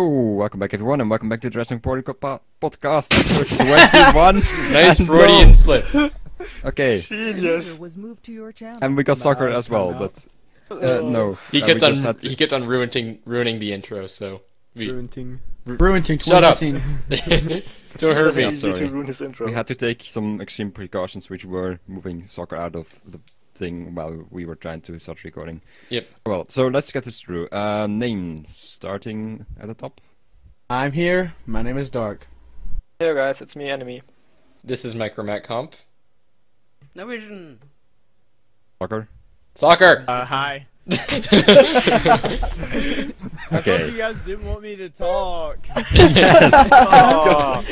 So, welcome back everyone, and welcome back to the Wrestling Podcast, episode 21. Nice Freudian slip. Okay. Genius. And we got soccer as well, but no. He kept on ruining the intro, so Ruining. Shut up. Don't hurt me. Yeah, sorry. To ruin his intro. We had to take some extreme precautions, which were moving soccer out of the thing while we were trying to start recording. Yep. Well, so let's get this through. Names, starting at the top. I'm here. My name is Dark. Hey guys, it's me, Enemy. This is Micromat Comp. Norwegian. Soccer. Soccer. Hi. I Okay. thought you guys didn't want me to talk. Yes. Oh.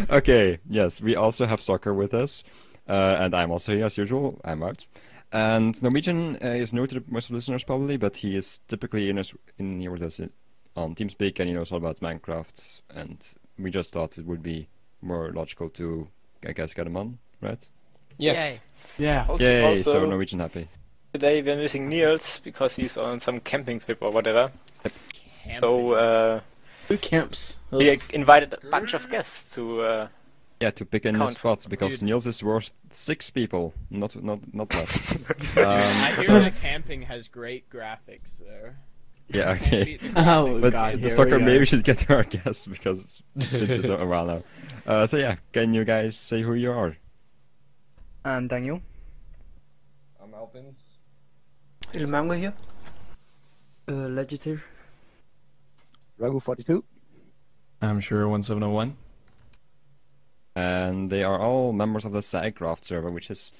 Okay, yes, we also have soccer with us. And I'm also here as usual. I'm Wout. And Norwegian is new to most of the listeners probably, but he is typically in here with us on TeamSpeak, and he knows all about Minecraft. And we just thought it would be more logical to, I guess, get him on, right? Yes. Yeah. Yay! So Norwegian happy. Today we're missing Niels because he's on some camping trip or whatever. So Who camps? we invited a bunch of guests to. Yeah, to pick in the Count. spots because Niels is worth 6 people, not less. I hear So, that camping has great graphics there. yeah, okay. Oh But God, the here soccer we go. maybe should get to our guests because it's a while now. So yeah, can you guys say who you are? I'm Daniel. I'm Alpins. Little Mango here. Legislator. Ragou 42. I'm sure 1701. And they are all members of the SciCraft server, which is,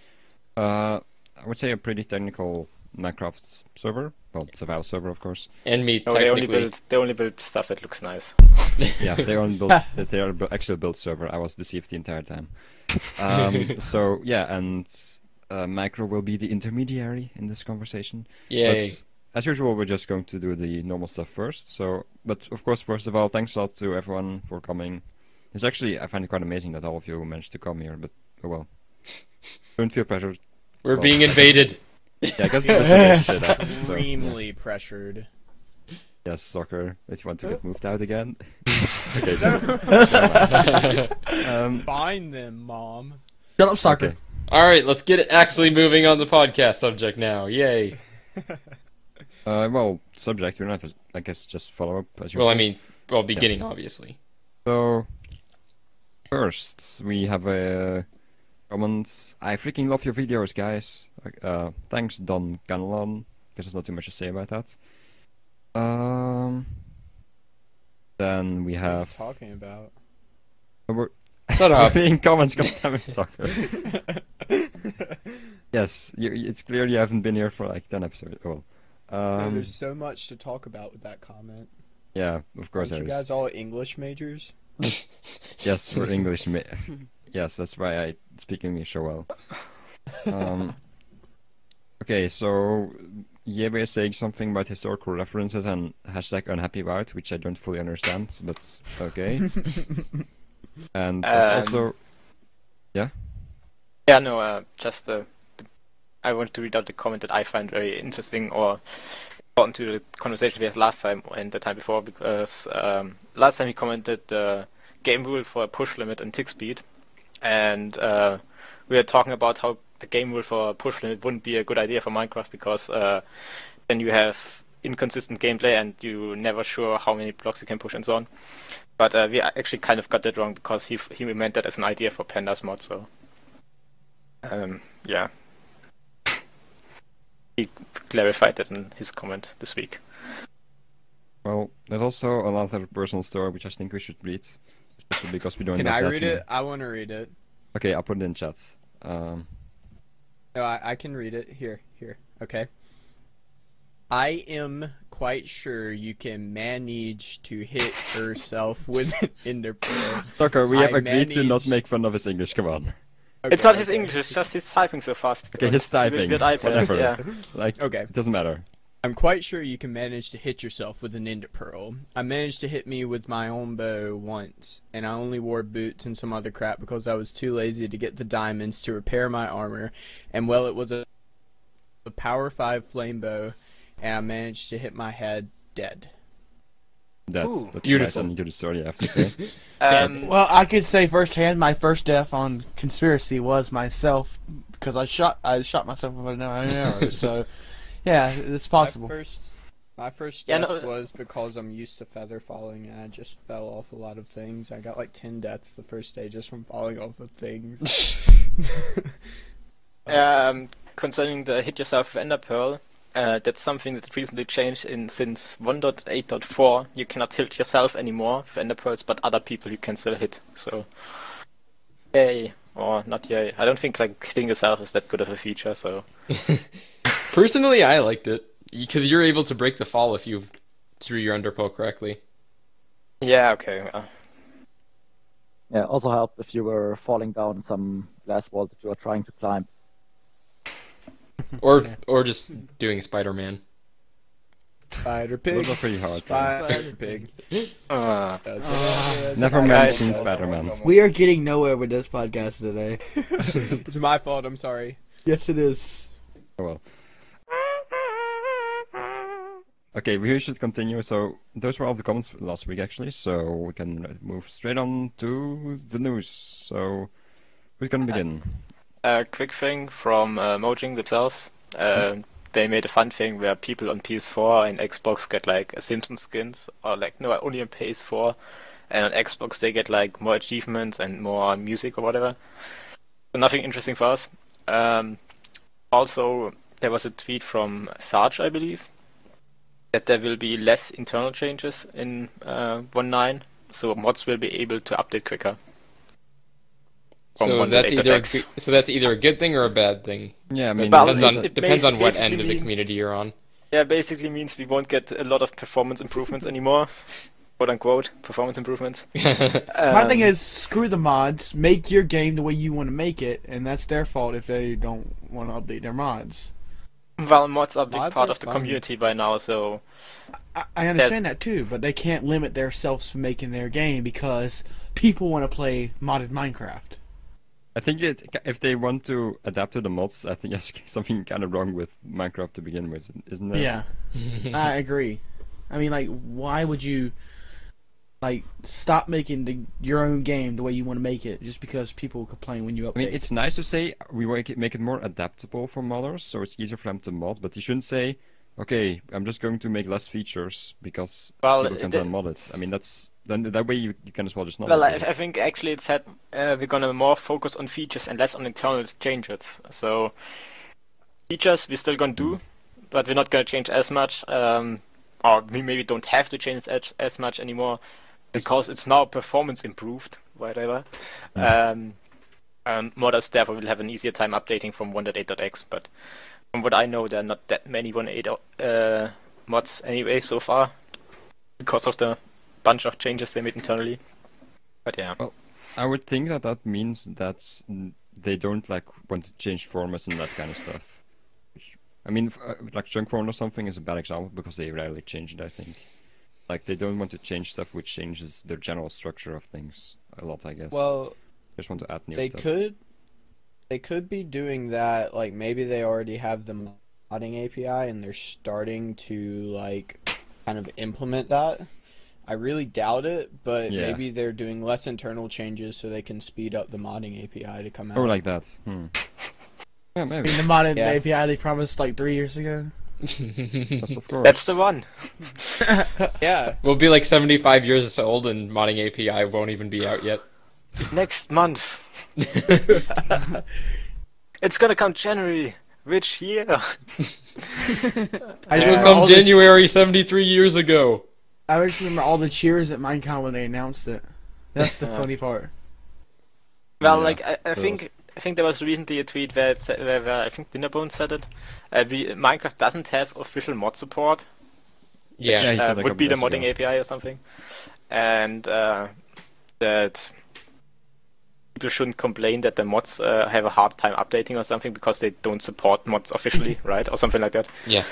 I would say, a pretty technical Minecraft server. Well, survival server, of course. And me, No, they technically. only build stuff that looks nice. Yeah, they only built. They are actually built server. I was deceived the entire time. So yeah, and Micro will be the intermediary in this conversation. Yay. But as usual, we're just going to do the normal stuff first. So, but of course, first of all, thanks a lot to everyone for coming. It's actually, I find it quite amazing that all of you managed to come here, but oh well. Don't feel pressured. We're Well, being invaded. Yeah, I guess that's a way to say that. So, Extremely pressured. yes, soccer, if you want to get moved out again. Okay, Find them, Mom. Shut up, soccer. okay. Alright, let's get it actually moving on the podcast subject now. Yay. Well, subject, we're not, I guess, just follow up as usual. Well, I mean, beginning, obviously. So, first, we have a comment. I freaking love your videos, guys. Thanks, Don Ganlon. Guess there's not too much to say about that. Then we What are you have... talking about? Shut up. Reading comments, goddammit, soccer. Yes, it's clear you haven't been here for like 10 episodes. Well, There's so much to talk about with that comment. yeah, of course Aren't there you is. guys all English majors? Yes, we're English. Yes, that's why I speak English so well. Okay, so Yebe is saying something about historical references and hashtag unhappy about, which I don't fully understand, but okay. And there's also... Yeah, no, just I want to read out the comment that I find very interesting or important to the conversation we had last time and the time before, because last time he commented the game rule for a push limit and tick speed, and we were talking about how the game rule for a push limit wouldn't be a good idea for Minecraft because then you have inconsistent gameplay and you're never sure how many blocks you can push and so on. But we actually kind of got that wrong because he meant that as an idea for Pandas mod, so yeah. He clarified that in his comment this week. Well, there's also another personal story which I think we should read, especially because we don't Can have I that read many- it? I want to read it. Okay, I'll put it in chat. No, I can read it. Here. Okay. I am quite sure you can manage to hit yourself with an ender pearl. Soccer, we have I agreed to not managed- make fun of his English, come on. It's not his English, it's just his typing so fast. Okay, his typing, Weird items, whatever. yeah. Like, Okay. it doesn't matter. I'm quite sure you can manage to hit yourself with an ender pearl. I managed to hit me with my own bow once, and I only wore boots and some other crap because I was too lazy to get the diamonds to repair my armor, and well, it was a power 5 flame bow, and I managed to hit my head dead. That's Ooh. nice Beautiful. and good story, I have to say. Well, I could say firsthand, my first death on conspiracy was myself because I shot myself with an arrow. So, yeah, it's possible. My first Yeah, death no- was because I'm used to feather falling and I just fell off a lot of things. I got like 10 deaths the first day just from falling off of things. Concerning the hit yourself with Ender Pearl, that's something that recently changed since 1.8.4. You cannot hit yourself anymore with Ender Pearls, but other people you can still hit. So, yay or not yay. I don't think like hitting yourself is that good of a feature. So, Personally, I liked it because you're able to break the fall if you threw your underpearl correctly. yeah, okay. Yeah, also helped if you were falling down some glass wall that you are trying to climb. Or just doing Spider-Man. Spider pig. Those are pretty hard. Spider pig. Never Guys. mention Spider-Man. We are getting nowhere with this podcast today. It's my fault, I'm sorry. Yes, it is. Oh well. Okay, we should continue. So those were all the comments for last week, actually. So we can move straight on to the news. So who's gonna begin? A quick thing from Mojang themselves. They made a fun thing where people on PS4 and Xbox get like a Simpsons skins, or like no, only on PS4, and on Xbox they get like more achievements and more music or whatever. So nothing interesting for us. Also, there was a tweet from Sarge, I believe, that there will be less internal changes in 1.9, so mods will be able to update quicker. From So that's 1.8.x. either a good thing or a bad thing. Yeah, I mean, Well, Depends on what basically end of the means- community you're on. Yeah, basically means we won't get a lot of performance improvements anymore. Quote unquote, performance improvements. My thing is, screw the mods. Make your game the way you want to make it, and that's their fault if they don't want to update their mods. Well, mods are a big Mods part are of the fun. community by now, so I understand that too, but they can't limit themselves from making their game because people want to play modded Minecraft. I think if they want to adapt to the mods, I think there's something kind of wrong with Minecraft to begin with, isn't there? Yeah, I agree. I mean, like, why would you like stop making your own game the way you want to make it just because people complain when you update? I mean, it's nice to say we make it more adaptable for modders, so it's easier for them to mod. But you shouldn't say, "Okay, I'm just going to make less features because people can then mod it." I mean, then that way you can as well just not. well, mod I it. think actually it said we're gonna more focus on features and less on internal changes. So features we're still gonna do, but we're not gonna change as much, or we maybe don't have to change as much anymore because it's now performance improved, whatever. Modders therefore will have an easier time updating from 1.8.x, but from what I know, there are not that many 1.8 mods anyway so far because of the bunch of changes they made internally. But yeah. I would think that means that they don't like want to change formats and that kind of stuff. I mean, like Junkphone or something is a bad example because they rarely change it. I think, like they don't want to change stuff which changes their general structure of things a lot. I guess. Well, they just want to add new they stuff. could be doing that. Like maybe they already have the modding API and they're starting to like kind of implement that. I really doubt it, but Yeah. maybe they're doing less internal changes so they can speed up the modding API to come out. Or like that. Yeah, I maybe. mean, the modded Yeah. API they promised like 3 years ago. That's of course. That's the one. Yeah. We'll be like 75 years old and modding API won't even be out yet. Next month. It's gonna come January. Which year? I just It'll remember come all the- January 73 years ago. I just remember all the cheers at Minecon when they announced it. That's the funny part. Well, Yeah, like I there think there was recently a tweet where where I think Dinnerbone said it. Minecraft doesn't have official mod support. Yeah. Yeah, he said a Would couple be the days modding ago. API or something, and that people shouldn't complain that the mods have a hard time updating or something because they don't support mods officially, right, or something like that. Yeah.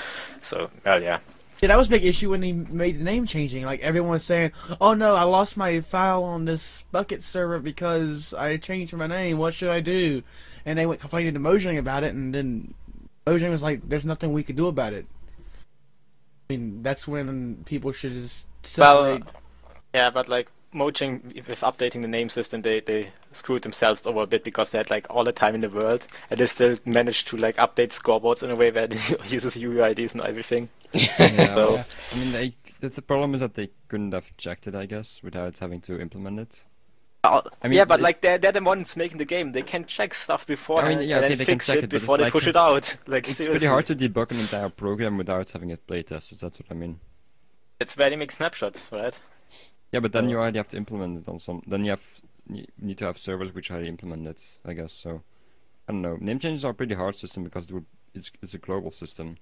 So, well, yeah. Yeah, that was a big issue when he made the name changing. Like, everyone was saying, oh no, I lost my file on this bucket server because I changed my name. What should I do? And they went complaining to Mojang about it, and then Mojang was like, there's nothing we could do about it. I mean, that's when people should just Well, separate. yeah, but like Mojang, if updating the name system, they screwed themselves over a bit because they had like all the time in the world, and they still managed to like update scoreboards in a way that uses UUIDs and everything. Yeah, So- well, I mean, the problem is that they couldn't have checked it, I guess, without having to implement it. I mean, yeah, but like they're the ones making the game. They can check stuff beforehand yeah, and okay, then they can fix check it it, but before it's they like- push it out. Like It's seriously. pretty hard to debug an entire program without having it playtested. That's what I mean. It's where they make snapshots, right? Yeah, but then So- you already have to implement it on some. Then you need to have servers which already implement it, I guess. So I don't know. Name changes are a pretty hard system because it's a global system,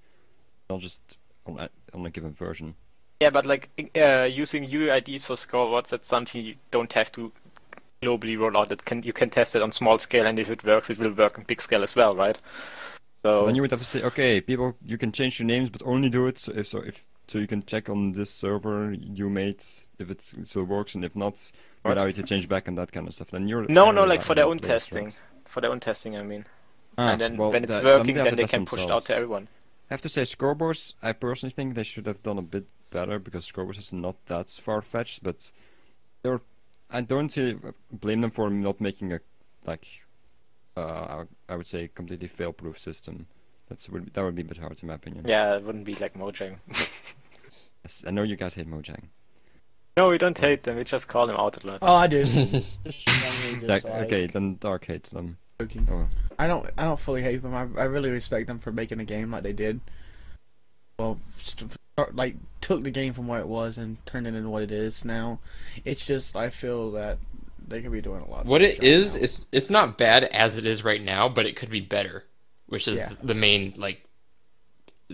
not just on a given version. Yeah, but like using UIDs for scoreboards, that's something you don't have to globally roll out. You can test it on small scale, and if it works, it will work on big scale as well, right? So Then you would have to say, okay, people, you can change your names, but only do it so you can check on this server you made if it still works, and if not, What? allow you to change back and that kind of stuff. Then you're no, really like bad for on their the own player testing. strikes. For their own testing, I mean. Ah, And then well, when it's some working, have then to they test can push it out themselves. to everyone. I have to say, scoreboards, I personally think they should have done a bit better because scoreboards is not that far-fetched, but I don't really blame them for not making I would say, completely fail-proof system. That would be a bit hard in my opinion. Yeah, it wouldn't be like Mojang. Yes, I know you guys hate Mojang. No, we don't hate them. We just call them out a lot. Oh, I do. Just strongly dislike. Okay, then Dark hates them. Joking. Oh. I don't fully hate them. I really respect them for making a game like they did. Well, like took the game from where it was and turned it into what it is now. It's just I feel that they could be doing a lot. What better it job is, now. it's not bad as it is right now, but it could be better, which is Yeah. the main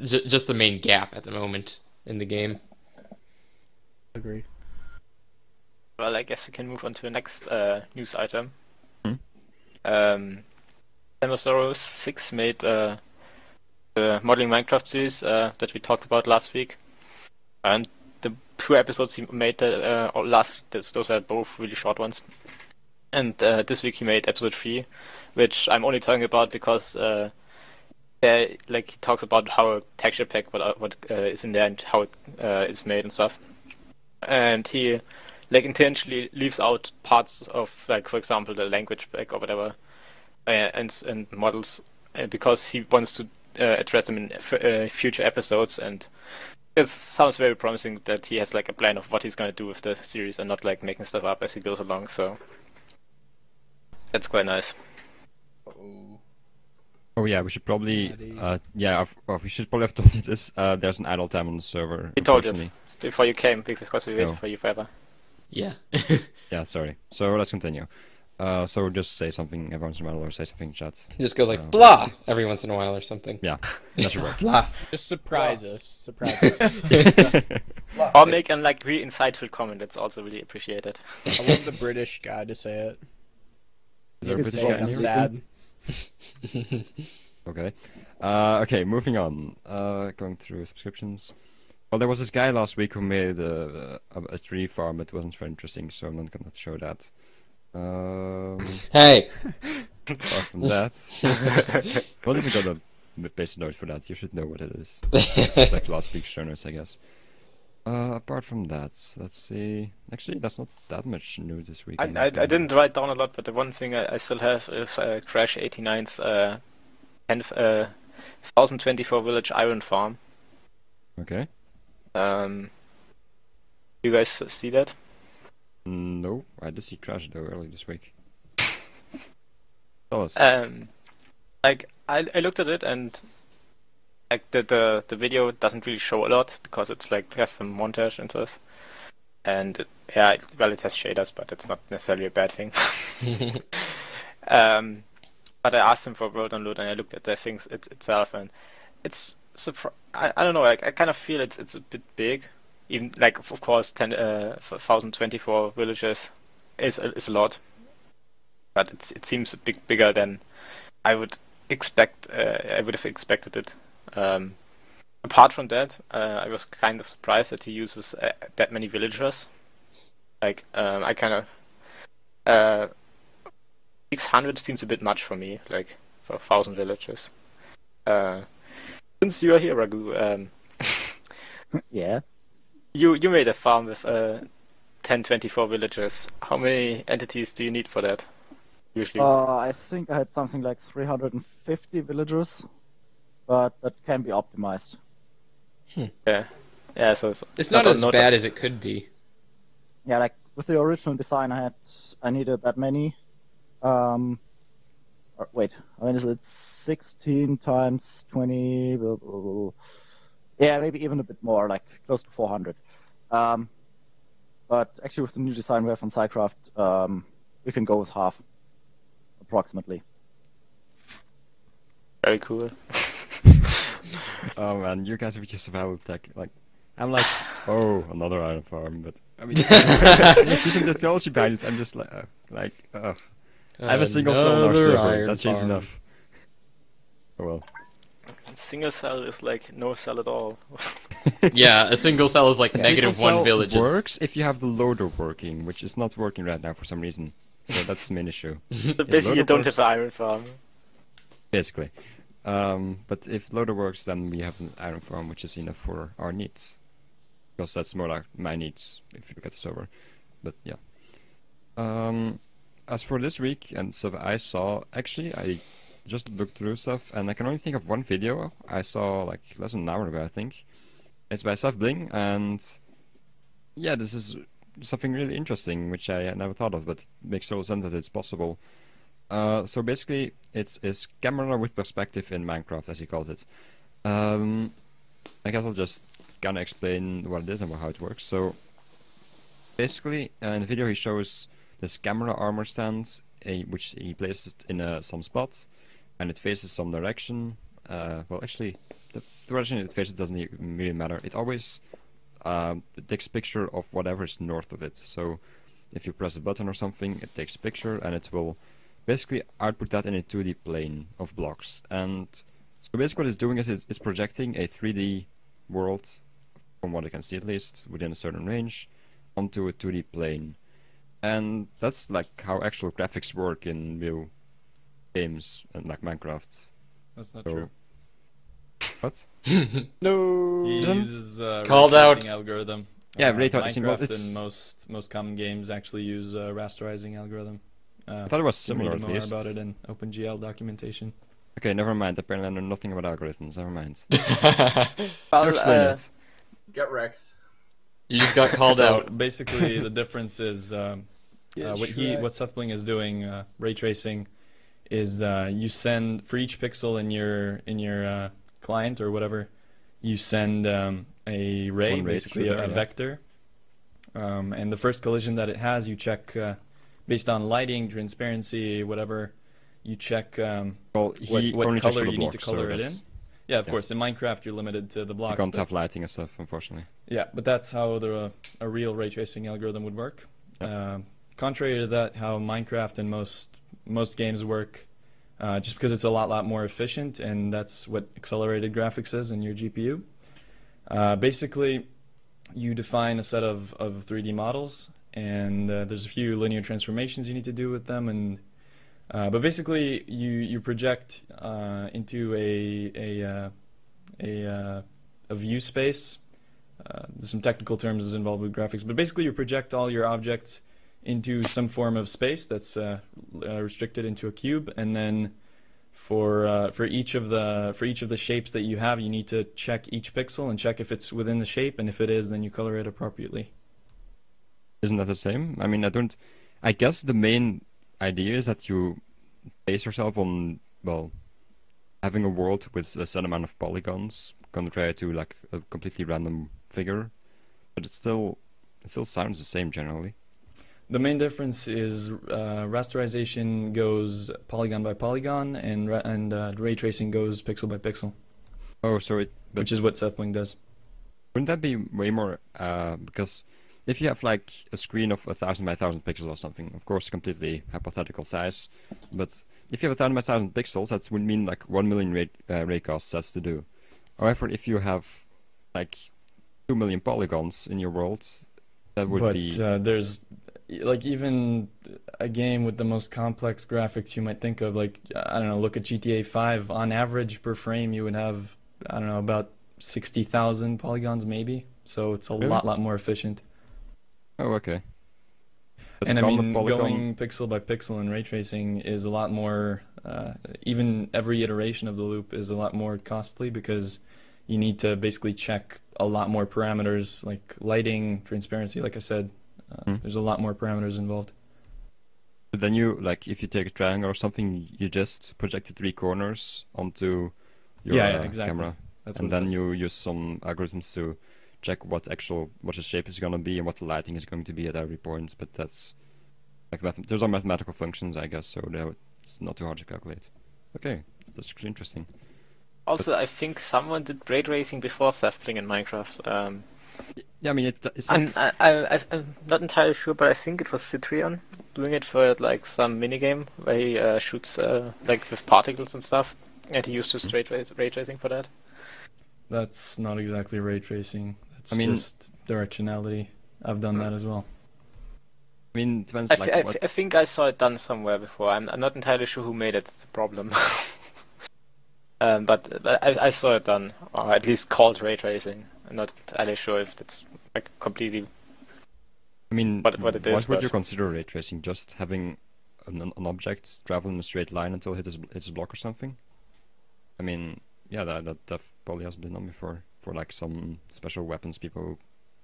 just the main gap at the moment in the game. Agreed. Well, I guess we can move on to the next news item. Hmm? Samurai 6 made the modeling Minecraft series that we talked about last week, and the 2 episodes he made those were both really short ones. And this week he made episode 3, which I'm only talking about because he talks about how a texture pack what is in there and how it is made and stuff. And he intentionally leaves out parts of, for example, the language pack or whatever, and models, because he wants to address them in future episodes. And it sounds very promising that he has a plan of what he's going to do with the series and not making stuff up as he goes along. So that's quite nice. Oh yeah, we should probably we should probably have told you this. There's an idle time on the server. We told you. Unfortunately. Before you came, because we waited Oh. for you forever. Yeah. Yeah, sorry. So let's continue. So just say something every once in a while, or say something in chat. Just go blah every once in a while or something. Yeah, that should work. Just surprise us. Surprise us. Or make a really insightful comment. That's also really appreciated. I want the British guy to say it. Is there a It's British Say guy it, in I'm here? sad. Okay. Okay, moving on. Going through subscriptions. Well, there was this guy last week who made a tree farm. It wasn't very interesting, so I'm not gonna show that. Hey. Apart from that, well, if you got a base note for that, you should know what it is. It's like last week's show notes, I guess. Apart from that, let's see. Actually, that's not that much new this week. I didn't write down a lot, but the one thing I still have is Crash 89's 1024 village iron farm. Okay. You guys see that? No, I did see Crash though early this week. Tell us. I looked at it and the video doesn't really show a lot because it's has some montage and stuff. And it has shaders, but it's not necessarily a bad thing. But I asked him for a world download and I looked at the things itself, and it's I don't know, I kind of feel it's a bit big. Even of course 1024 villages is a lot, but it seems a bit bigger than I would expect. I would have expected it. Apart from that, I was kind of surprised that he uses that many villagers. I kind of 600 seems a bit much for me, for 1,000 villagers. Since you are here, Ragou, Yeah. You made a farm with 1024 villagers. How many entities do you need for that? Usually. I think I had something like 350 villagers, but that can be optimized. Yeah. Yeah, so It's not as bad as it could be. Yeah, like with the original design, I needed that many. Wait, I mean, is it 16 times 20? Blah, blah, blah. Yeah, maybe even a bit more, like close to 400. But actually, with the new design we have on SciCraft, we can go with half, approximately. Very cool. Oh man, you guys have just survival tech. Like, I'm like, oh, another iron farm, but I mean, using the technology behind it, I'm just like, I have a single cell on our Another server. iron That changes farm. enough. Oh well. Single cell is like no cell at all. Yeah, a single cell is like A negative single one cell villages. works if you have the loader working, which is not working right now for some reason. So that's the main issue. So basically, you loader don't works- have an iron farm. Basically. But if loader works, then we have an iron farm, which is enough for our needs. Because that's more like my needs, if you look at the server. But yeah. As for this week and stuff I saw, actually, I just looked through stuff, and I can only think of one video I saw like less than an hour ago, I think. It's by Bling, and yeah, this is something really interesting, which I never thought of, but it makes total sense that it's possible. So basically, it's camera with perspective in Minecraft, as he calls it. I guess I'll just kind of explain what it is and how it works. So basically, in the video he shows this camera armor stand, which he places in some spots, and it faces some direction. Well, actually, the direction it faces doesn't even really matter. It always takes a picture of whatever is north of it. So if you press a button or something, it takes a picture, and it will basically output that in a 2D plane of blocks. And so basically what it's doing is it's projecting a 3D world, from what I can see at least, within a certain range, onto a 2D plane. And that's like how actual graphics work in real games, and like Minecraft. That's not So- true. What? No. He Didn't- uses Called ray out. tracing algorithm. Yeah, ray tracing, well, Minecraft it's- and most common games actually use rasterizing algorithm. I thought it was You can similar read at more least. about it in OpenGL documentation. Okay, never mind. Apparently I know nothing about algorithms. Never mind. Well, Explain it. Get wrecked. You just got called So out. basically, the difference is what Sethbling is doing, ray tracing, is you send for each pixel in your client or whatever, you send a ray, One ray basically through a there, yeah. vector, and the first collision that it has, you check based on lighting, transparency, whatever. You check Well, he what only checks for color the you need to blocks, so color it in. that's- Yeah, of yeah. course. In Minecraft, you're limited to the You blocks. can't but- have lighting and stuff, unfortunately. yeah, but that's how a real ray tracing algorithm would work. Contrary to that, how Minecraft and most games work, just because it's a lot more efficient, and that's what accelerated graphics is in your GPU. Basically, you define a set of 3D models, and there's a few linear transformations you need to do with them, and but basically you project into a view space. There's some technical terms involved with graphics, but basically you project all your objects into some form of space that's restricted into a cube, and then for each of the shapes that you have, you need to check each pixel and check if it's within the shape, and if it is, then you color it appropriately. Isn't that the same? I mean, I guess the main idea is that you base yourself on, well, having a world with a set amount of polygons contrary to like a completely random figure, but it still sounds the same generally. The main difference is rasterization goes polygon by polygon, and ray tracing goes pixel by pixel, Oh, so which is what Sethbling does. wouldn't that be way more? Because if you have like a screen of 1,000 by 1,000 pixels or something, of course, completely hypothetical size, but if you have 1,000 by 1,000 pixels, that would mean like 1 million raycasts that's to do. However, if you have like 2 million polygons in your world, that would But be. there's like even a game with the most complex graphics you might think of, like I don't know, look at GTA 5. On average per frame, you would have, I don't know, about 60,000 polygons maybe, so it's a lot more efficient. Oh, okay. But And I on the mean, polygon- going pixel by pixel in ray tracing is a lot more, even every iteration of the loop is a lot more costly because you need to basically check a lot more parameters like lighting, transparency, like I said. There's a lot more parameters involved. But then you, like, if you take a triangle or something, you just project the 3 corners onto your exactly. camera. That's And what it then does. you use some algorithms to check what the shape is going to be and what the lighting is going to be at every point. But that's like those are mathematical functions, I guess, so it's not too hard to calculate. Okay, that's actually interesting. Also, But- I think someone did ray tracing before sapling in Minecraft. Yeah, I mean, it's I'm not... I'm not entirely sure, but I think it was Citrion doing it for like some minigame where he shoots like with particles and stuff, and he used to ray tracing for that. That's not exactly ray tracing. That's I mean- just directionality. I've done that as well. I mean, it depends, I like, what... think I saw it done somewhere before. I'm not entirely sure who made it. It's a problem. But I saw it done, or at least called ray tracing. I'm not entirely sure if it's like completely. I mean, what it is, what would but- you consider ray tracing? Just having an object travel in a straight line until it hits a block or something? I mean, yeah, that probably has been done before for like some special weapons people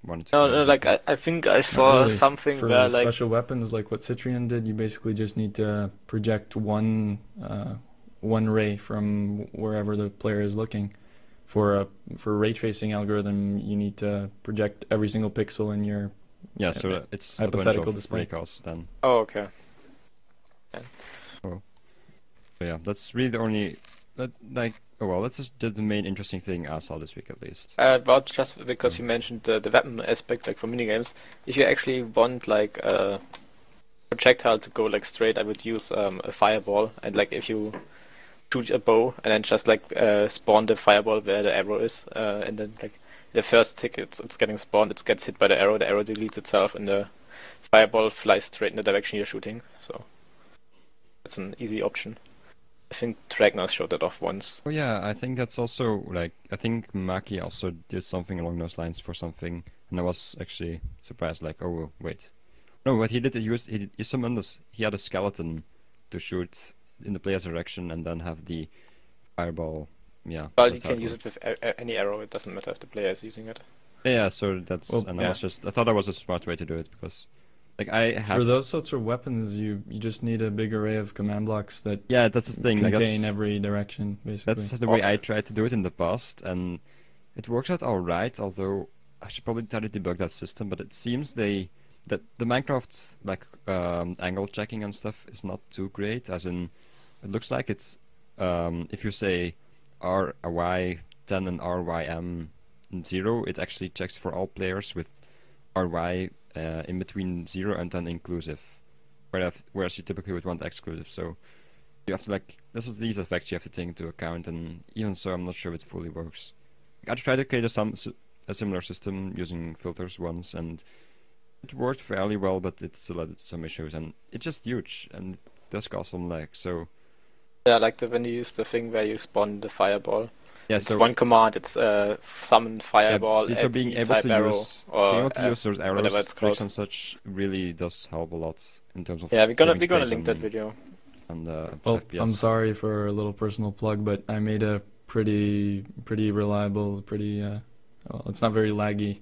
wanted to. No, like I think I Not saw really. something For where like special weapons like what Citrion did, you basically just need to project one ray from wherever the player is looking. For a ray tracing algorithm, you need to project every single pixel in your Yeah, so it's a bunch hypothetical of display. breakouts then. oh okay. So yeah, that's really the only oh well, that's just the main interesting thing I saw this week at least. But just because you mentioned the weapon aspect, like for minigames, if you actually want like a projectile to go like straight, I would use a fireball, and like if you shoot a bow and then just like spawn the fireball where the arrow is, and then like the first tick it's getting spawned, it gets hit by the arrow deletes itself, and the fireball flies straight in the direction you're shooting. So it's an easy option. I think Dragnos showed that off once. Oh yeah, I think that's also like I think Maki also did something along those lines for something, and I was actually surprised. Like, oh wait, no, what he did he summoned this. He had a skeleton to shoot in the player's direction and then have the fireball. Yeah. Well, you that's how can use worked. it with any arrow. It doesn't matter if the player is using it. Yeah, so that's Well, and yeah. I thought that was a smart way to do it because, like, I have For those sorts of weapons, you just need a big array of command blocks that yeah, that's the thing. Like, contain that's, every direction, basically. that's the way I tried to do it in the past, and it works out all right. Although I should probably try to debug that system, but it seems that the Minecraft like angle checking and stuff is not too great. As in, it looks like it's if you say RY 10 and RYM 0, it actually checks for all players with RY in between 0 and 10 inclusive, whereas you typically would want exclusive. So you have to like these effects you have to take into account, and even so, I'm not sure it fully works. I tried to create a similar system using filters once, and it worked fairly well, but it still had some issues, and it's just huge, and it does cause some lag. So Yeah, like when you use the thing where you spawn the fireball. yeah, It's so one command. It's summon fireball. so at being E able type to arrow, use or being able to use those whatever arrows, it's tricks called. and such really does help a lot in terms of Yeah, we're gonna saving space link that on- video. on the Well, FPS. I'm sorry for a little personal plug, but I made a pretty reliable, well, it's not very laggy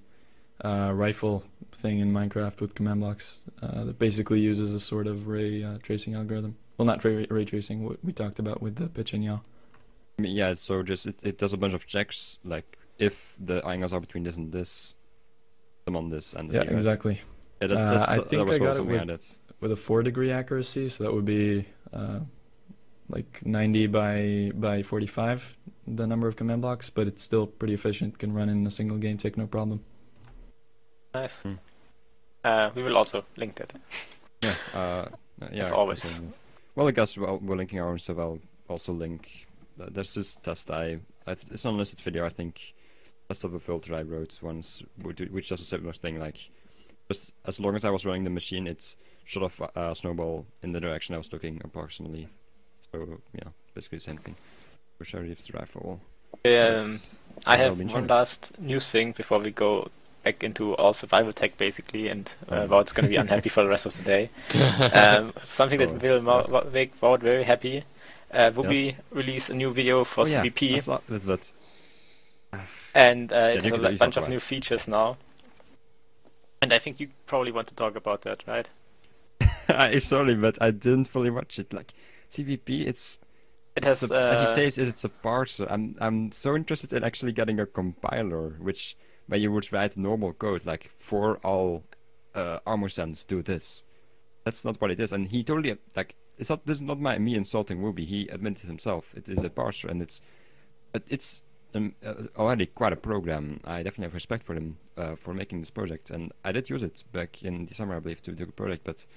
rifle thing in Minecraft with command blocks that basically uses a sort of ray tracing algorithm. Well, not ray tracing, what we talked about with the pitch and yaw. I mean, yeah, so just it does a bunch of checks, like if the angles are between this and this, I'm on this and the Yeah, T-Rex. exactly. Yeah, that's, I that think was I got it something I with- did. With a 4-degree accuracy, so that would be like 90 by 45, the number of command blocks, but it's still pretty efficient, can run in a single game, take no problem. Nice. Hmm. We will also link that. Yeah, yeah. As always. so- Well, I guess we're linking our own stuff. I'll also link. There's this test it's an unlisted video. I think test of a filter I wrote once, which does a similar thing. Like, just as long as I was running the machine, it shot off a snowball in the direction I was looking approximately. So yeah, basically the same thing. Which I used the rifle. Yeah, But- I that'll have be in show one notes. last news thing before we go back into all survival tech, basically, and Wout's going to be unhappy for the rest of the day. Something that will make Wout very happy. Whoopi released a new video for Oh yeah, I CBP, saw this, but and Yeah, it you has can a bunch talk of new about it. features now. And I think you probably want to talk about that, right? I'm sorry, but I didn't fully watch it. Like CVP, It it's has, as he says, it's a parser. I'm so interested in actually getting a compiler, which where you would write normal code, like for all armor sends do this. That's not what it is, and he totally like it's not. This is not me insulting Ruby. He admitted himself it is a parser, and it's already quite a program. I definitely have respect for him for making this project, and I did use it back in the summer, I believe, to do a project, but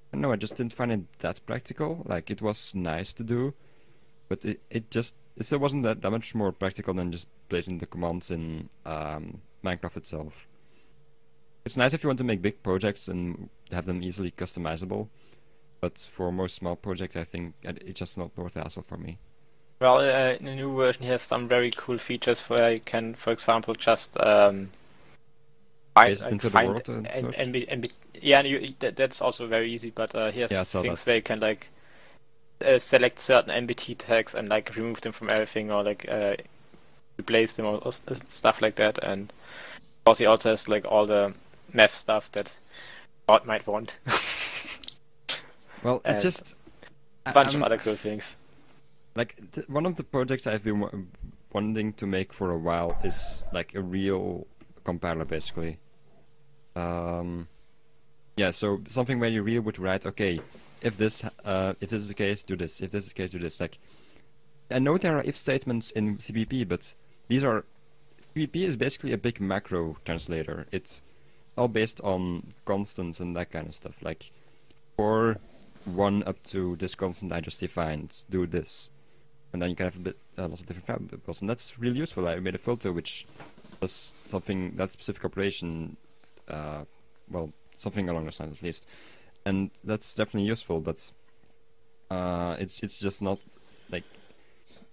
I don't know, I just didn't find it that practical. Like, it was nice to do, but it still wasn't that much more practical than just placing the commands in Minecraft itself. It's nice if you want to make big projects and have them easily customizable, but for most small projects, I think it's just not worth the hassle for me. well, in the new version, he has some very cool features where you can, for example, just Paste it into the world and such? yeah, that's also very easy. But he has Yeah, I saw things that. where you can like select certain MBT tags and like remove them from everything, or like replace them, or stuff like that. And of course, he also has like all the math stuff that God might want. Well, it's And just a bunch of I'm- other cool things. like one of the projects I've been wanting to make for a while is like a real compiler, basically. Yeah, so something where you really would write, okay, if this is the case, do this. If this is the case, do this. Like, I know there are if statements in CBP, but CBP is basically a big macro translator. It's all based on constants and that kind of stuff. Like, for 1 up to this constant I just defined, do this. And then you can have lots of different variables, and that's really useful. I made a filter which does something, that specific operation, well, something along those lines at least. And that's definitely useful, but it's just not like,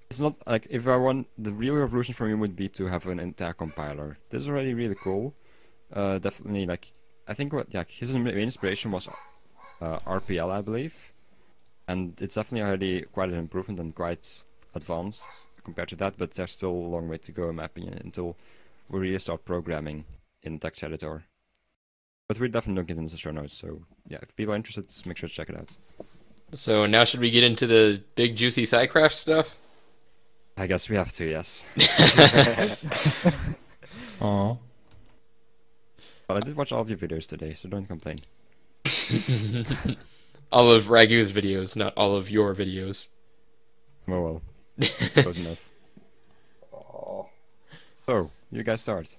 it's not like, if I want, the real revolution for me would be to have an entire compiler. This is already really cool. Definitely, like, I think his main inspiration was RPL, I believe. And it's definitely already quite an improvement and quite advanced compared to that, but there's still a long way to go, in my opinion, until we really start programming in text editor. But we're definitely looking into the show notes, so yeah, if people are interested, make sure to check it out. So now should we get into the big juicy SciCraft stuff? I guess we have to, yes. Aw. But I did watch all of your videos today, so don't complain. All of Ragou's videos, not all of your videos. Well, close enough. So, you guys start.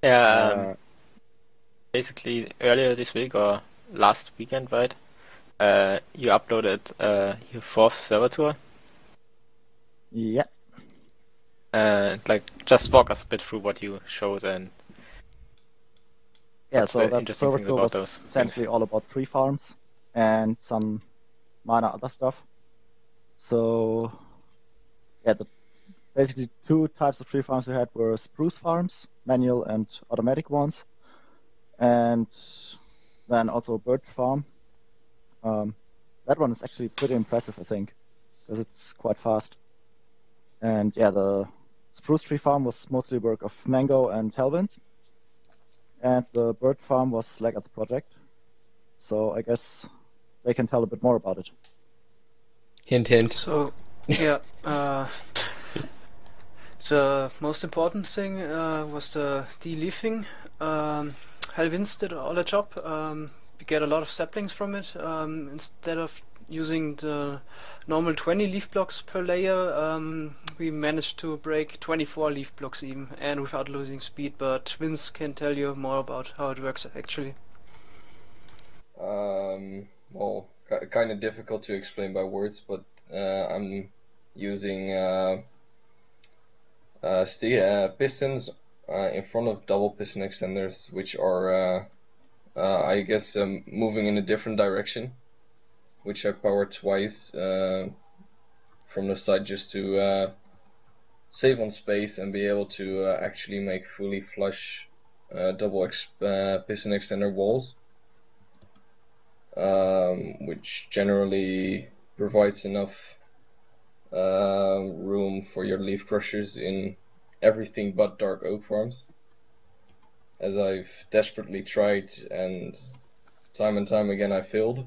Yeah, basically earlier this week or last weekend, right? You uploaded your 4th server tour. Yeah. Like, just walk us a bit through what you showed and Yeah, what's so the that interesting server thing tour about was those essentially things. all about tree farms and some minor other stuff. So, yeah, basically 2 types of tree farms we had were spruce farms, manual and automatic ones, and then also a birch farm. That one is actually pretty impressive, I think, because it's quite fast. And yeah, the spruce tree farm was mostly work of Mango and Hellwinds. And the bird farm was like at the project. So I guess they can tell a bit more about it. Hint, hint. So, yeah, the most important thing was the de-leafing. Helvins did all the job. We get a lot of saplings from it. Instead of using the normal 20 leaf blocks per layer, we managed to break 24 leaf blocks even, and without losing speed. But Vince can tell you more about how it works actually. Well, kind of difficult to explain by words, but I'm using pistons in front of double piston extenders, which are, I guess, moving in a different direction, which I power twice from the side just to save on space and be able to actually make fully flush double piston extender walls, which generally provides enough room for your leaf crushers in everything but dark oak farms, as I've desperately tried and time again I failed.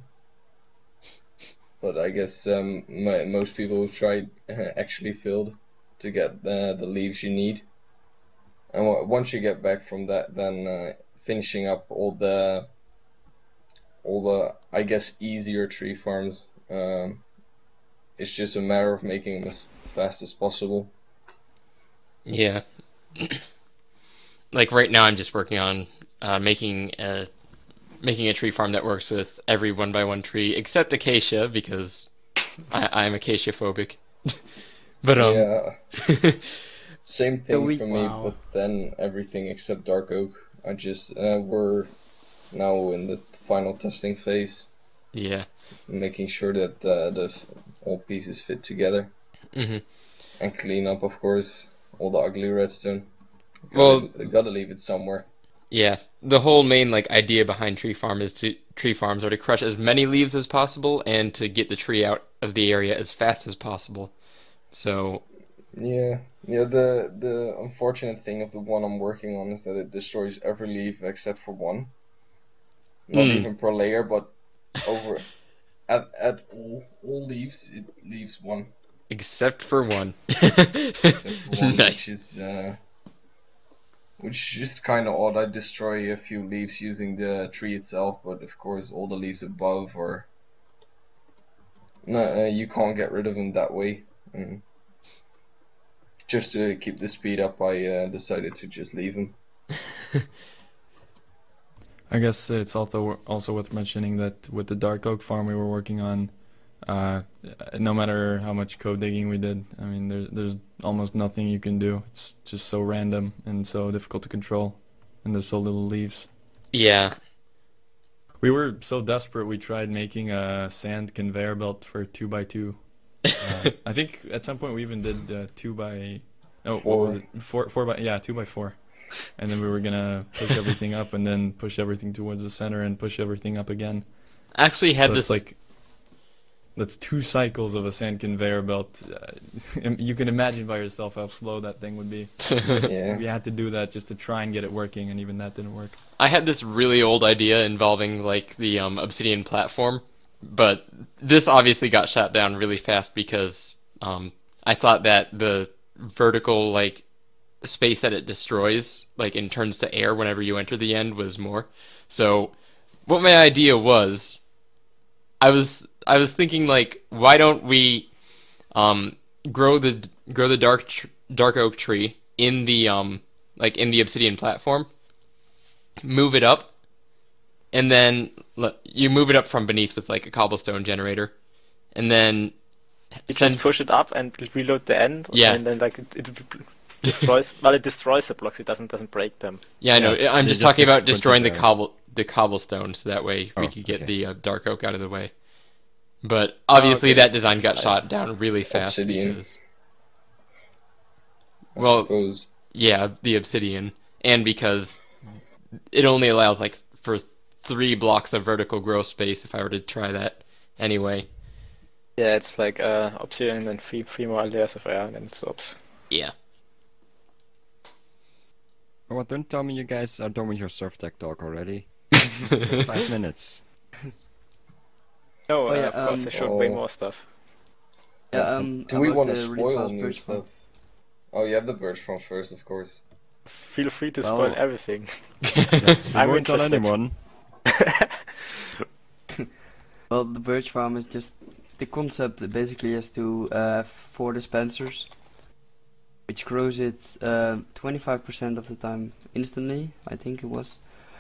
But I guess most people who tried actually failed to get the leaves you need. And once you get back from that, then finishing up all the I guess easier tree farms. It's just a matter of making them as fast as possible. Yeah. Like right now, I'm just working on making a tree farm that works with every 1x1 tree except acacia, because I'm acacia phobic. But yeah, same thing for me. Wow. But then everything except dark oak. I just we're now in the final testing phase, yeah. making sure that the all pieces fit together, Hmm. and clean up, of course, all the ugly redstone. Well, Gotta leave it somewhere. yeah. The whole main idea behind tree farms are to crush as many leaves as possible and to get the tree out of the area as fast as possible. So Yeah. The unfortunate thing of the one I'm working on is that it destroys every leaf except for one. Not even per layer, but over at all leaves, it leaves one. except for one. Except for one, Nice. which is kind of odd. I destroy a few leaves using the tree itself, but of course all the leaves above are no, you can't get rid of them that way. And just to keep the speed up, I decided to just leave them. I guess it's also worth mentioning that with the dark oak farm we were working on, no matter how much code digging we did, I mean, there's almost nothing you can do. It's just so random and so difficult to control, and there's so little leaves. Yeah. We were so desperate we tried making a sand conveyor belt for 2x2. I think at some point we even did 2x. Oh, what was it? 2x4. And then we were gonna push everything up and then push everything towards the center and push everything up again. I actually had So this. it's that's 2 cycles of a sand conveyor belt. You can imagine by yourself how slow that thing would be. Yeah. We had to do that just to try and get it working, and even that didn't work. I had this really old idea involving the obsidian platform, but this obviously got shot down really fast because I thought that the vertical space that it destroys and turns to air whenever you enter the end was more. So what my idea was, I was thinking why don't we grow the dark oak tree in the in the obsidian platform, move it up, and then you move it up from beneath with a cobblestone generator, and then You just push it up and reload the end. Yeah. And then it destroys. Well, it destroys the blocks. It doesn't break them. Yeah, I know. Yeah, I'm it just just talking gets about destroying the splintered cobblestone, so that way we Oh, could get okay. the dark oak out of the way. But obviously okay. that design got shot down really fast Obsidian. because, I well, suppose. yeah, the obsidian, and because it only allows for 3 blocks of vertical growth space if I were to try that anyway. Yeah, it's obsidian and three more layers of air, and then it stops. Yeah. Well, don't tell me you guys are done with your surf tech talk already. It's 5 minutes. No, Oh, yeah, of course they showed way oh. more stuff. Yeah, Do we about want to the really spoil fast new birch stuff? farm. Oh, yeah, the birch farm first, of course. Feel free to Well- spoil everything. Yes, we I'm won't tell interested. anyone. Well, the birch farm is just the concept. Basically, is to have 4 dispensers, which grows it 25% of the time instantly. I think it was,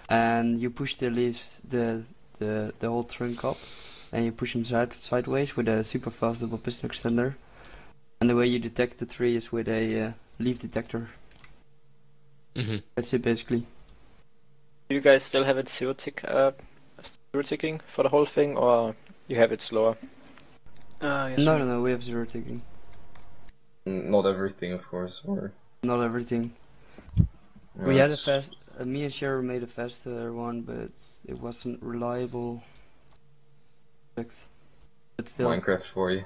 and you push the leaves, the whole trunk up, and you push them sideways with a super fast double piston extender. And the way you detect the tree is with a leaf detector. Hmm. That's it basically. Do you guys still have it zero ticking for the whole thing, or you have it slower? Yes, No, we have 0 ticking. Not everything, of course. Or Not everything. We had a yes, fast. Me and Cheryl made a faster one, but it wasn't reliable. But still, Minecraft for you.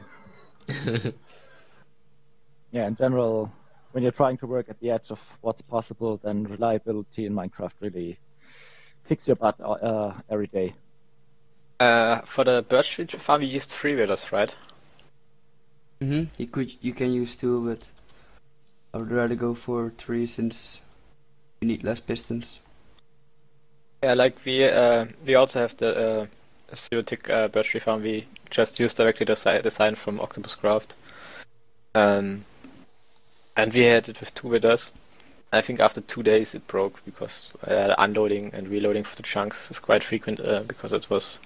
Yeah, in general, when you're trying to work at the edge of what's possible, then reliability in Minecraft really kicks your butt every day. For the birch tree farm, you used 3 wheelers, right? you can use 2, but I would rather go for 3 since you need less pistons. Yeah, like we also have the zero-tick birch tree farm. We just use directly the design from Octopuscraft. And we had it with 2 wheelers. I think after 2 days it broke because unloading and reloading for the chunks is quite frequent because it was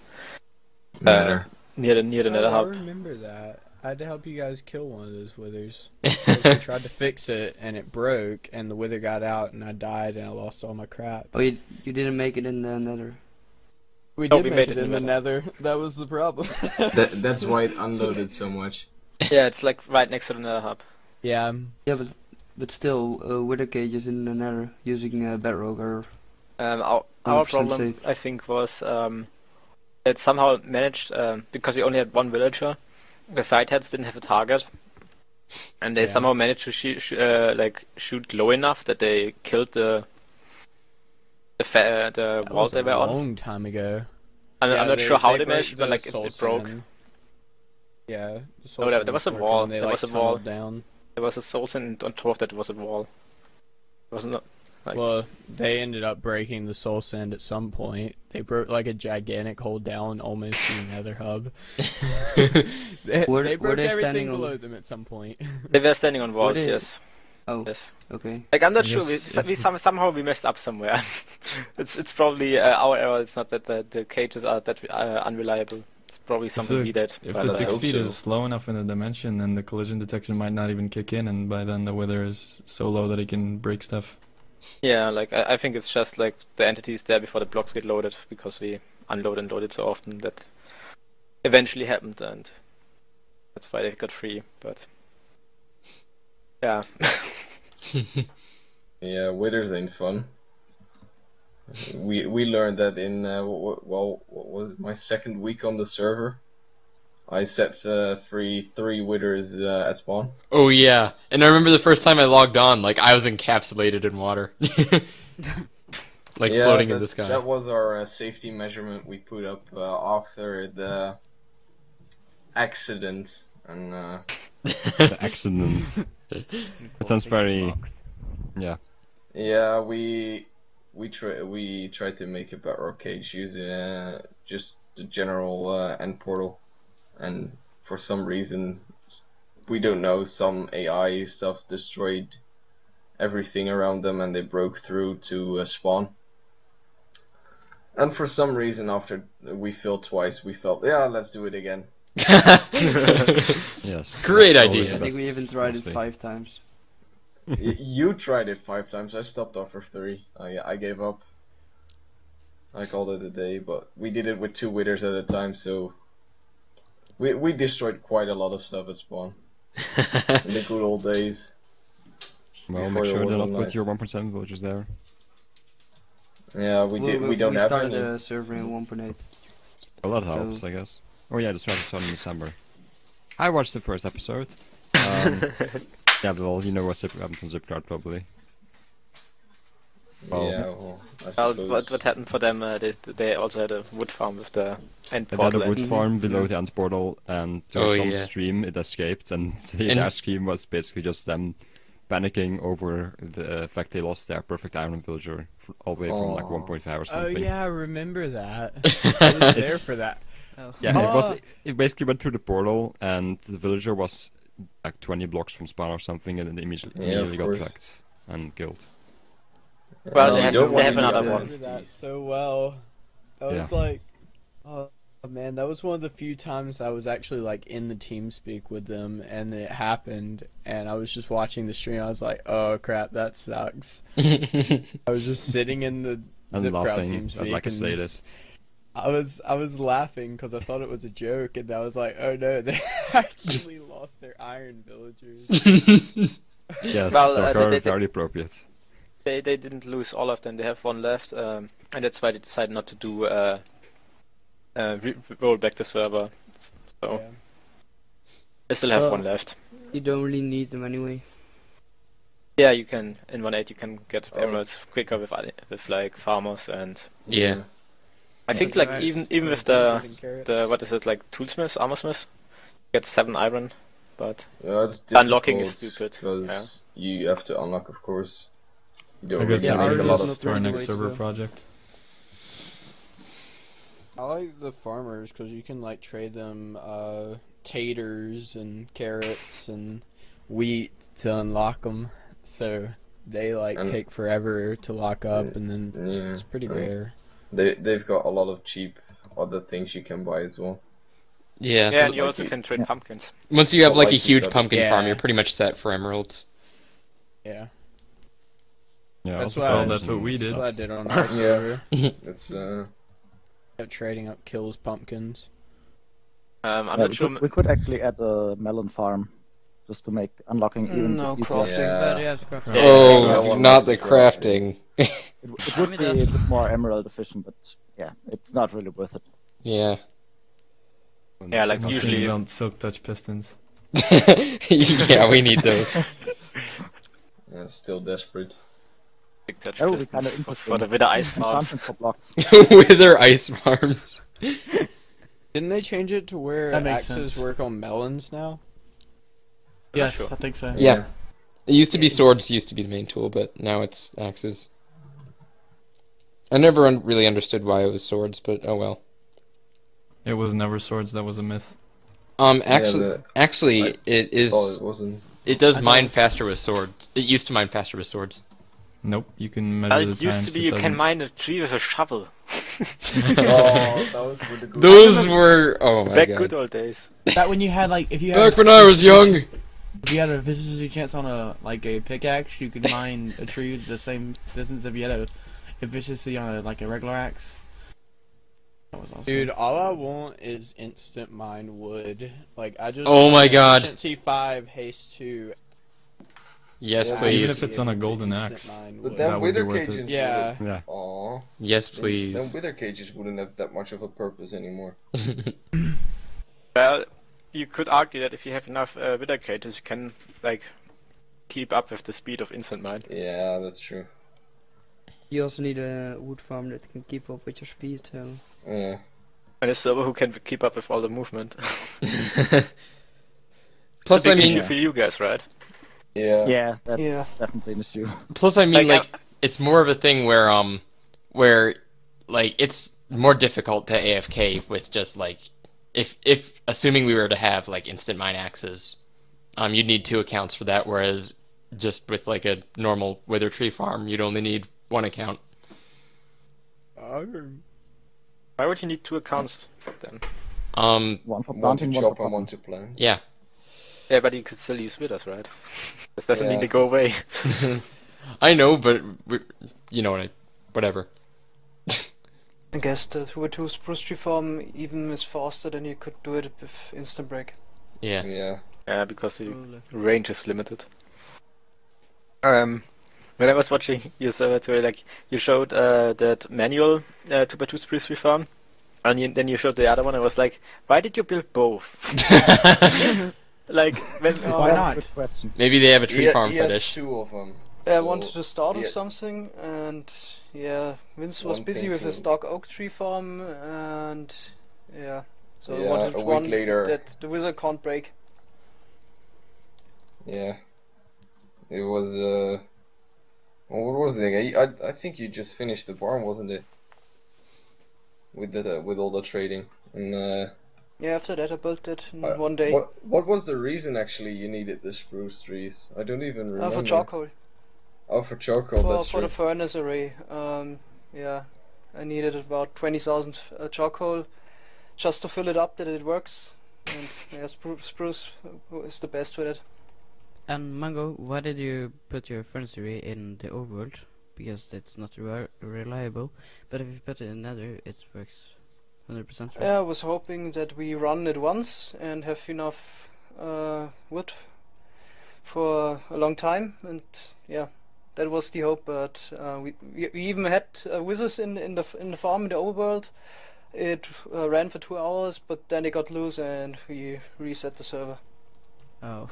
Matter. near the nether I hub. remember that. I had to help you guys kill one of those withers. Because we tried to fix it and it broke, and the wither got out, and I died, and I lost all my crap. Oh, you didn't make it in the nether. We Oh, did we make made it it in the nether. That was the problem. That's why it unloaded so much. Yeah, it's like right next to the nether hub. Yeah. Yeah, but still, wither cages in the nether using bedrock are Our 100% problem, safe. I think, was it somehow managed because we only had 1 villager. The side heads didn't have a target, and they Yeah. somehow managed to shoot low enough that they killed the That wall was they a were on. long time ago. I'm Yeah, not sure how they broke managed, but the like soul it broke. sand. Yeah. The soul Oh, there sand was a broke wall. and they, There like, was a wall. tunneled down. There was a soul sand on top of that was a wall. It wasn't like Well, they ended up breaking the soul sand at some point. They broke like a gigantic hole down almost in the nether hub. they Were broke they everything standing on- below them at some point. they were standing on walls. they- Yes, Oh, yes. okay. Like I'm not Yes, sure. Somehow we messed up somewhere. it's probably our error. It's not that the cages are that unreliable. It's probably something we did. If but, the tick hope speed so. is slow enough in the dimension, then the collision detection might not even kick in, and by then the wither is so low that it can break stuff. yeah, like I think it's just like the entities there before the blocks get loaded because we unload and load it so often that eventually happened, and that's why they got free. But yeah. Yeah, withers ain't fun. We learned that in what was it, my second week on the server. I set free 3 withers at spawn. Oh yeah, and I remember the first time I logged on, like I was encapsulated in water, like Yeah, floating in that- the sky. That was our safety measurement we put up after the accident, and The accident. It sounds very. Yeah. yeah, we tried to make a bedrock cage using just the general end portal, and for some reason we don't know, some AI stuff destroyed everything around them and they broke through to spawn. And for some reason, after we failed twice, we felt, yeah, let's do it again. Yes. Great that's idea. always I the think we best even tried it philosophy. 5 times. You tried it 5 times. I stopped after 3. I gave up. I called it a day, but we did it with 2 withers at a time, so we destroyed quite a lot of stuff at spawn in the good old days. Well, Before make it sure to wasn't not put nice. your 1.7 villagers there. Yeah, we don't we have started any. the server in 1.8. Well, that helps, I guess. Oh yeah, the server started in December. I watched the first episode. Yeah, well, you know what happens on Zipkrowd probably. Well, Yeah, well, I Well, suppose. what happened for them? They also had a wood farm with the end They had a portal. wood and- farm below the end portal, and through Oh, some yeah. stream it escaped, and the And- entire stream was basically just them panicking over the fact they lost their perfect iron villager all the way from like Aw. 1.5 or Oh something. yeah, I remember that. I was there It's- for that. Yeah, it was. Oh. It basically went through the portal, and the villager was like 20 blocks from spawn or something, and then they immediately, Yeah, of immediately got course. tracked and killed. Well, they You have- don't they want have to do another that. one. I remember that so well. I was like, oh man, that was one of the few times I was actually like in the TeamSpeak with them, and it happened, and I was just watching the stream. I was like, oh crap, that sucks. I was just sitting in the And Zipkrowd laughing TeamSpeak, like a and sadist. I was laughing because I thought it was a joke, and I was like, oh no, they actually lost lost their iron villagers. Yes, Well, soccer they- very appropriate. They didn't lose all of them. They have one left, and that's why they decided not to do roll back the server. So Yeah. they still have Well- one left. You don't really need them anyway. Yeah, you can in 1.8 you can get Oh. emeralds quicker with like farmers, and Yeah. I think That's like nice. even with the what is it, like toolsmiths, armorsmiths, you get 7 iron, but Yeah, it's Unlocking is difficult stupid, because you have to unlock, of course. You don't I guess really Yeah, that make brings a lot ours of is us to our not really next the way to server go. project. I like the farmers because you can like trade them taters and carrots and wheat to unlock them. So they like And- take forever to lock up, and then Yeah, it's pretty right. rare. They've got a lot of cheap other things you can buy as well. Yeah. yeah, and you like also you- can trade yeah. pumpkins. Once you have Not like a like you huge got- pumpkin farm, Yeah. you're pretty much set for emeralds. Yeah, Yeah, That's well, why- that's what we did. that's what I did on our Yeah. server. It's Kept trading up kills pumpkins. I'm Yeah, not we, sure. could, we could actually add a melon farm just to make unlocking even No, easier. crafting. Yeah. But yeah, Scrap. Yeah, Oh, everyone not likes the to craft. crafting. It would mean, be a that's- bit more emerald efficient, but yeah, it's not really worth it. Yeah. Yeah, like Must usually. invent silk touch pistons. Yeah, we need those. still desperate. Big touch That would be kind of pistons interesting. for the Wither Ice farms. Enchantments for blocks. Wither ice farms. Didn't they change it to where That makes axes sense. work on melons now? Yes, sure. I think so. Yeah. It used to be swords, used to be the main tool, but now it's axes. I never really understood why it was swords, but oh well. It was never swords, that was a myth. Actually, I it is. Oh, it wasn't. It does I mine thought- faster with swords. It used to mine faster with swords. Nope, you can measure the It used times. to be it you can doesn't. mine a tree with a shovel. Oh, those were the good. Those were oh my Back god. good old days. That when you had like if you had Back when I was young. if you had a efficiency chance on a pickaxe, you could mine a tree the same distance if you had a efficiency on a regular axe. That was awesome. Dude, all I want is instant mine wood. Like I just Oh want my god. efficiency 5, haste 2. Yes, Yeah, please. Even if it's on a golden Instant axe. mine But wood. then That would be wither worth it. cages. Yeah. Yeah. Aw. Yes, Then please. wither cages wouldn't have that much of a purpose anymore. Well, you could argue that if you have enough Wither cages, you can like keep up with the speed of instant mine. Yeah, that's true. You also need a wood farm that can keep up with your speed, so... Yeah. And a server who can keep up with all the movement. Plus, it's a I big mean, issue for you guys, right? Yeah. Yeah, that's Yeah. definitely an issue. plus, I mean, Like, like, it's more of a thing where, like, it's more difficult to AFK with just like, if assuming we were to have like instant mine axes, you'd need 2 accounts for that, whereas just with like a normal wither tree farm, you'd only need 1 account. Why would you need 2 accounts then? One for One to planting, one for chop and popping. one to plant. Yeah. Yeah, but you could still use withers, right? This doesn't mean Yeah. they go away. I know, but you know whatever. I guess the 2 spruce tree farm even is faster than you could do it with instant break. Yeah. Yeah. Yeah, because the range is limited. When I was watching your server today, like you showed that manual 2x2 spruce tree farm, and then you showed the other one. I was like, why did you build both? Like, when, Why That's not? a good question. Maybe they have a tree farm he has fetish. 2 of them. I wanted to start with yeah. something, and yeah, Vince was One busy thing with to- his dark oak tree farm, and yeah, so I Yeah, wanted a week one later- that the wizard can't break. Yeah. It was well, what was the thing? I think you just finished the barn, wasn't it? With the with all the trading and Yeah, after that I built it in Uh, one day. what was the reason actually you needed the spruce trees? I don't even remember. For charcoal, Oh, for charcoal. That's for true. the furnace array. Yeah, I needed about 20,000 charcoal just to fill it up that it works. And yeah, spruce is the best with it. And Mango, why did you put your furnacery in the overworld? Because it's not reliable, but if you put it in Nether, it works 100%, right? Yeah, I was hoping that we run it once and have enough wood for a long time, and yeah, that was the hope. But we even had wizards in the farm in the overworld. It ran for 2 hours, but then it got loose and we reset the server. Oh.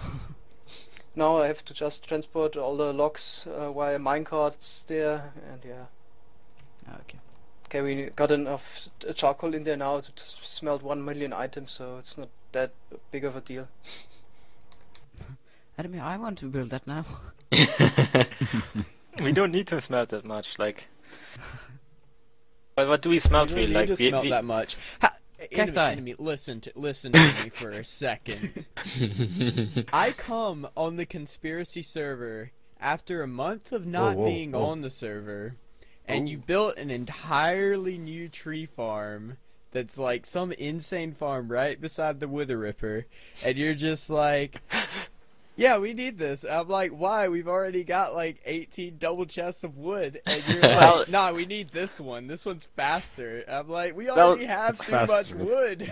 Now I have to just transport all the logs via minecarts there, and yeah. Okay. Okay, we got enough charcoal in there now to smelt 1 million items, so it's not that big of a deal. Enemy, I want to build that now. We don't need to smelt that much, like. But what do we smelt You really? don't need Like to smelt that much. Cacti. Enemy, listen to me for a second. I come on the conspiracy server after a month of not being on the server, and you built an entirely new tree farm that's like some insane farm right beside the Wither Ripper, and you're just like, yeah, we need this. I'm like, why? We've already got like 18 double chests of wood, and you're Well- like, nah, we need this one. This one's faster. I'm like, we already have it's too much faster. wood.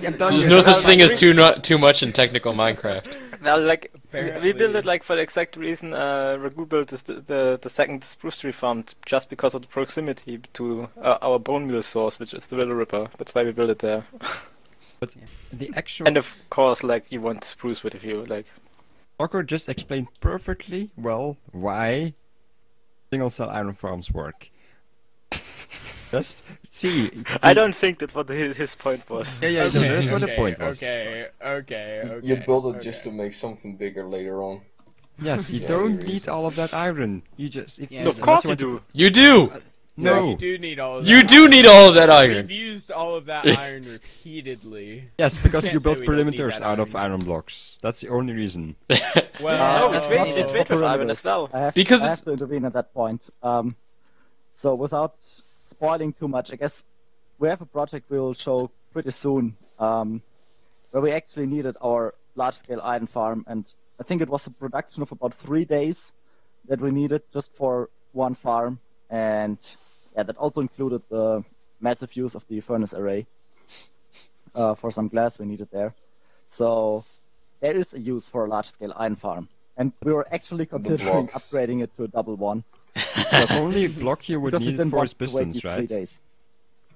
There's no such thing as too much in technical Minecraft. Well, like Apparently. we built it like for the exact reason Ragou built the second spruce tree farm just because of the proximity to our bone meal source, which is the Wither Ripper. That's why we built it there. But the actual And of course, like you want spruce wood if you like. Parkour just explained perfectly well why single cell iron farms work. Just see. I don't think that's what his point was. Yeah, Okay, that's what the point was. Okay. You build it just to make something bigger later on. Yes, you Yeah, don't there need is. all of that iron. You just Yeah, Of but course you want to- do. You do. No. You do need all of that. You do need all of that iron. We've used all of that iron repeatedly. Yes, because Can't you say built we don't need perimeters that out of iron. iron blocks. That's the only reason. Well, No, it's great with iron as well. Because I it's- have to intervene at that point. So without spoiling too much, I guess we have a project we'll show pretty soon, where we actually needed our large-scale iron farm, and I think it was a production of about 3 days that we needed just for one farm, and yeah, that also included the massive use of the furnace array for some glass we needed there. So there is a use for a large-scale iron farm, and we were actually considering blocks. upgrading it to a double one. The only block you would Because we need didn't for want is to wait pistons, these 3 right? days.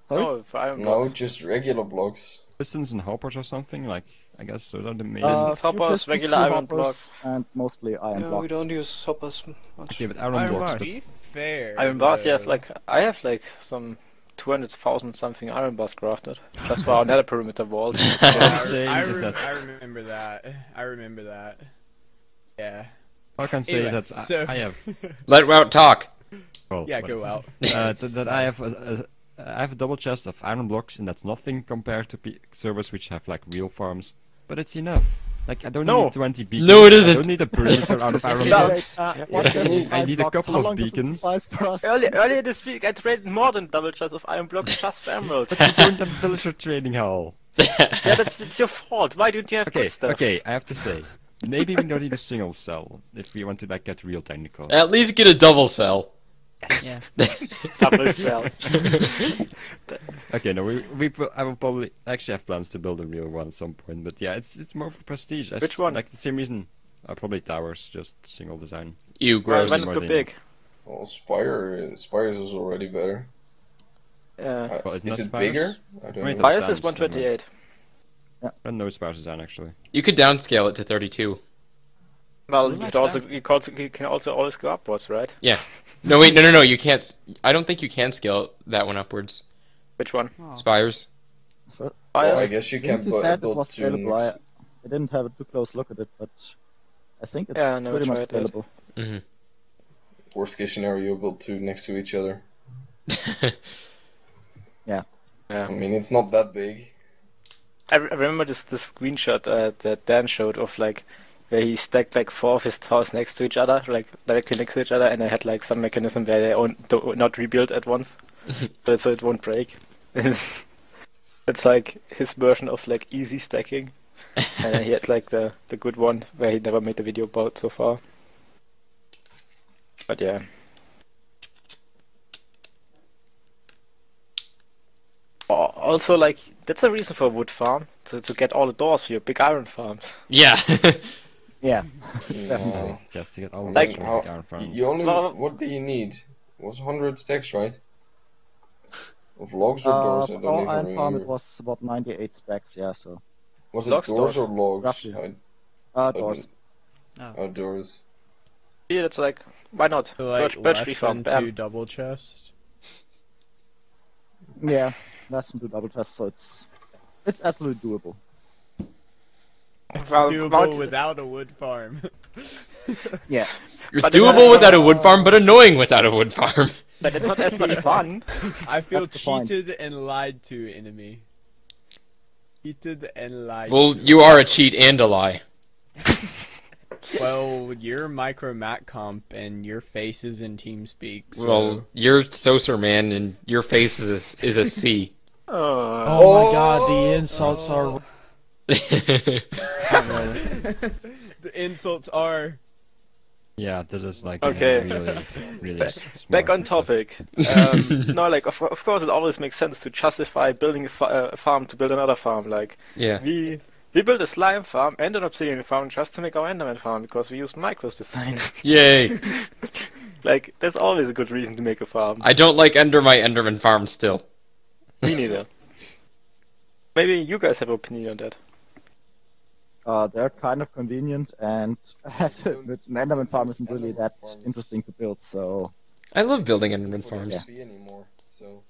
Sorry? No, for iron No, blocks. just regular blocks. Pistons and hoppers or something, like, I guess those are the main... Pistons, few hoppers, pistons, regular few iron hoppers, blocks. and mostly iron Yeah, blocks. we don't use hoppers much. Okay, but iron, Iron blocks, bars. be fair. Iron bars, yes, though. like I have like some 200,000 something iron bars crafted just for our nether perimeter walls. What I'm saying I is that I remember that. Yeah. all I can say Anyway, is that so- I have... Let Wout talk. Well, Yeah, whatever. go out. that I have a double chest of iron blocks, and that's nothing compared to servers which have like real farms. But it's enough. Like I don't No. need 20 beacons. No, it I isn't. don't need a perimeter out of iron It's blocks. What does it I need a blocks? couple How of long does it beacons. suffice for us? Earlier this week, I traded more than double chests of iron blocks just for emeralds. But you don't have a villager trading hall. Yeah, it's your fault. Why don't you have Okay, good stuff? okay, I have to say, maybe we don't need a single cell if we want to like get real technical. At least get a double cell. Yeah. Double cell. Okay, no, I will probably actually have plans to build a real one at some point, but yeah, it's more for prestige. Which one? Like the same reason. Probably towers, just single design. You Why gross. not more go than big? Well, Spires is already better. Yeah. Well, isn't Is that it Spires? bigger? I don't Wait, know. Bias is Dance, 128. I don't know Spires design actually. You could downscale it to 32. Well, Well, you that's can also always go upwards, right? Yeah. No, wait, no. You can't. I don't think you can scale that one upwards. Which one? Oh. Spires. Well, Bias? I guess you I can think you said it build was two scalable. I next. didn't have a too close look at it, but I think it's Yeah, I never pretty much tried that. scalable. Mm-hmm. Worst case scenario, build two next to each other. Yeah. I mean, it's not that big. I remember this screenshot that Dan showed of like where he stacked like 4 of his towers next to each other, like directly next to each other, and they had like some mechanism where they do not rebuild at once, so it won't break. It's like his version of like easy stacking, and then he had like the good one where he never made a video about so far. But yeah. Oh. Also, like, that's a reason for a wood farm, to get all the doors for your big iron farms. Yeah. Yeah. No. Yes, to get all Like, the How, iron farms. you only, Well- what do you need? It was 100 stacks, right? Of logs or doors? I For don't our even iron farm, it remember. was about 98 stacks, yeah, so. Was it Logs, doors or doors? logs? Roughly. I Doors. didn't- doors. Yeah, that's like, why not? So, like Birch less tree farm, than 2 bam. double chests. Yeah, less than 2 double chests, so it's absolutely doable. It's Well, doable Mount- without a wood farm. Yeah. It's But doable without a wood farm, but annoying without a wood farm. But it's not as much fun. I feel That's the point. cheated and lied to, enemy. Cheated and lied Well, to. you are a cheat and a lie. Well, you're micro mat comp and your face is in TeamSpeak. So... Well, you're Saucer Man, and your face is a C. Oh my god, the insults are. the insults are. Yeah, that is like Okay. really Back smart. on topic. No, like, of course, it always makes sense to justify building a farm to build another farm. Like, Yeah. we built a slime farm and an obsidian farm just to make our enderman farm because we used micros design. Yay. Like, there's always a good reason to make a farm. I don't like my Enderman farm still. Me neither. Maybe you guys have an opinion on that. They're kind of convenient, and I have to admit, an Enderman farm isn't really that interesting to build, so. I love building Enderman farms. Wouldn't be anymore, so.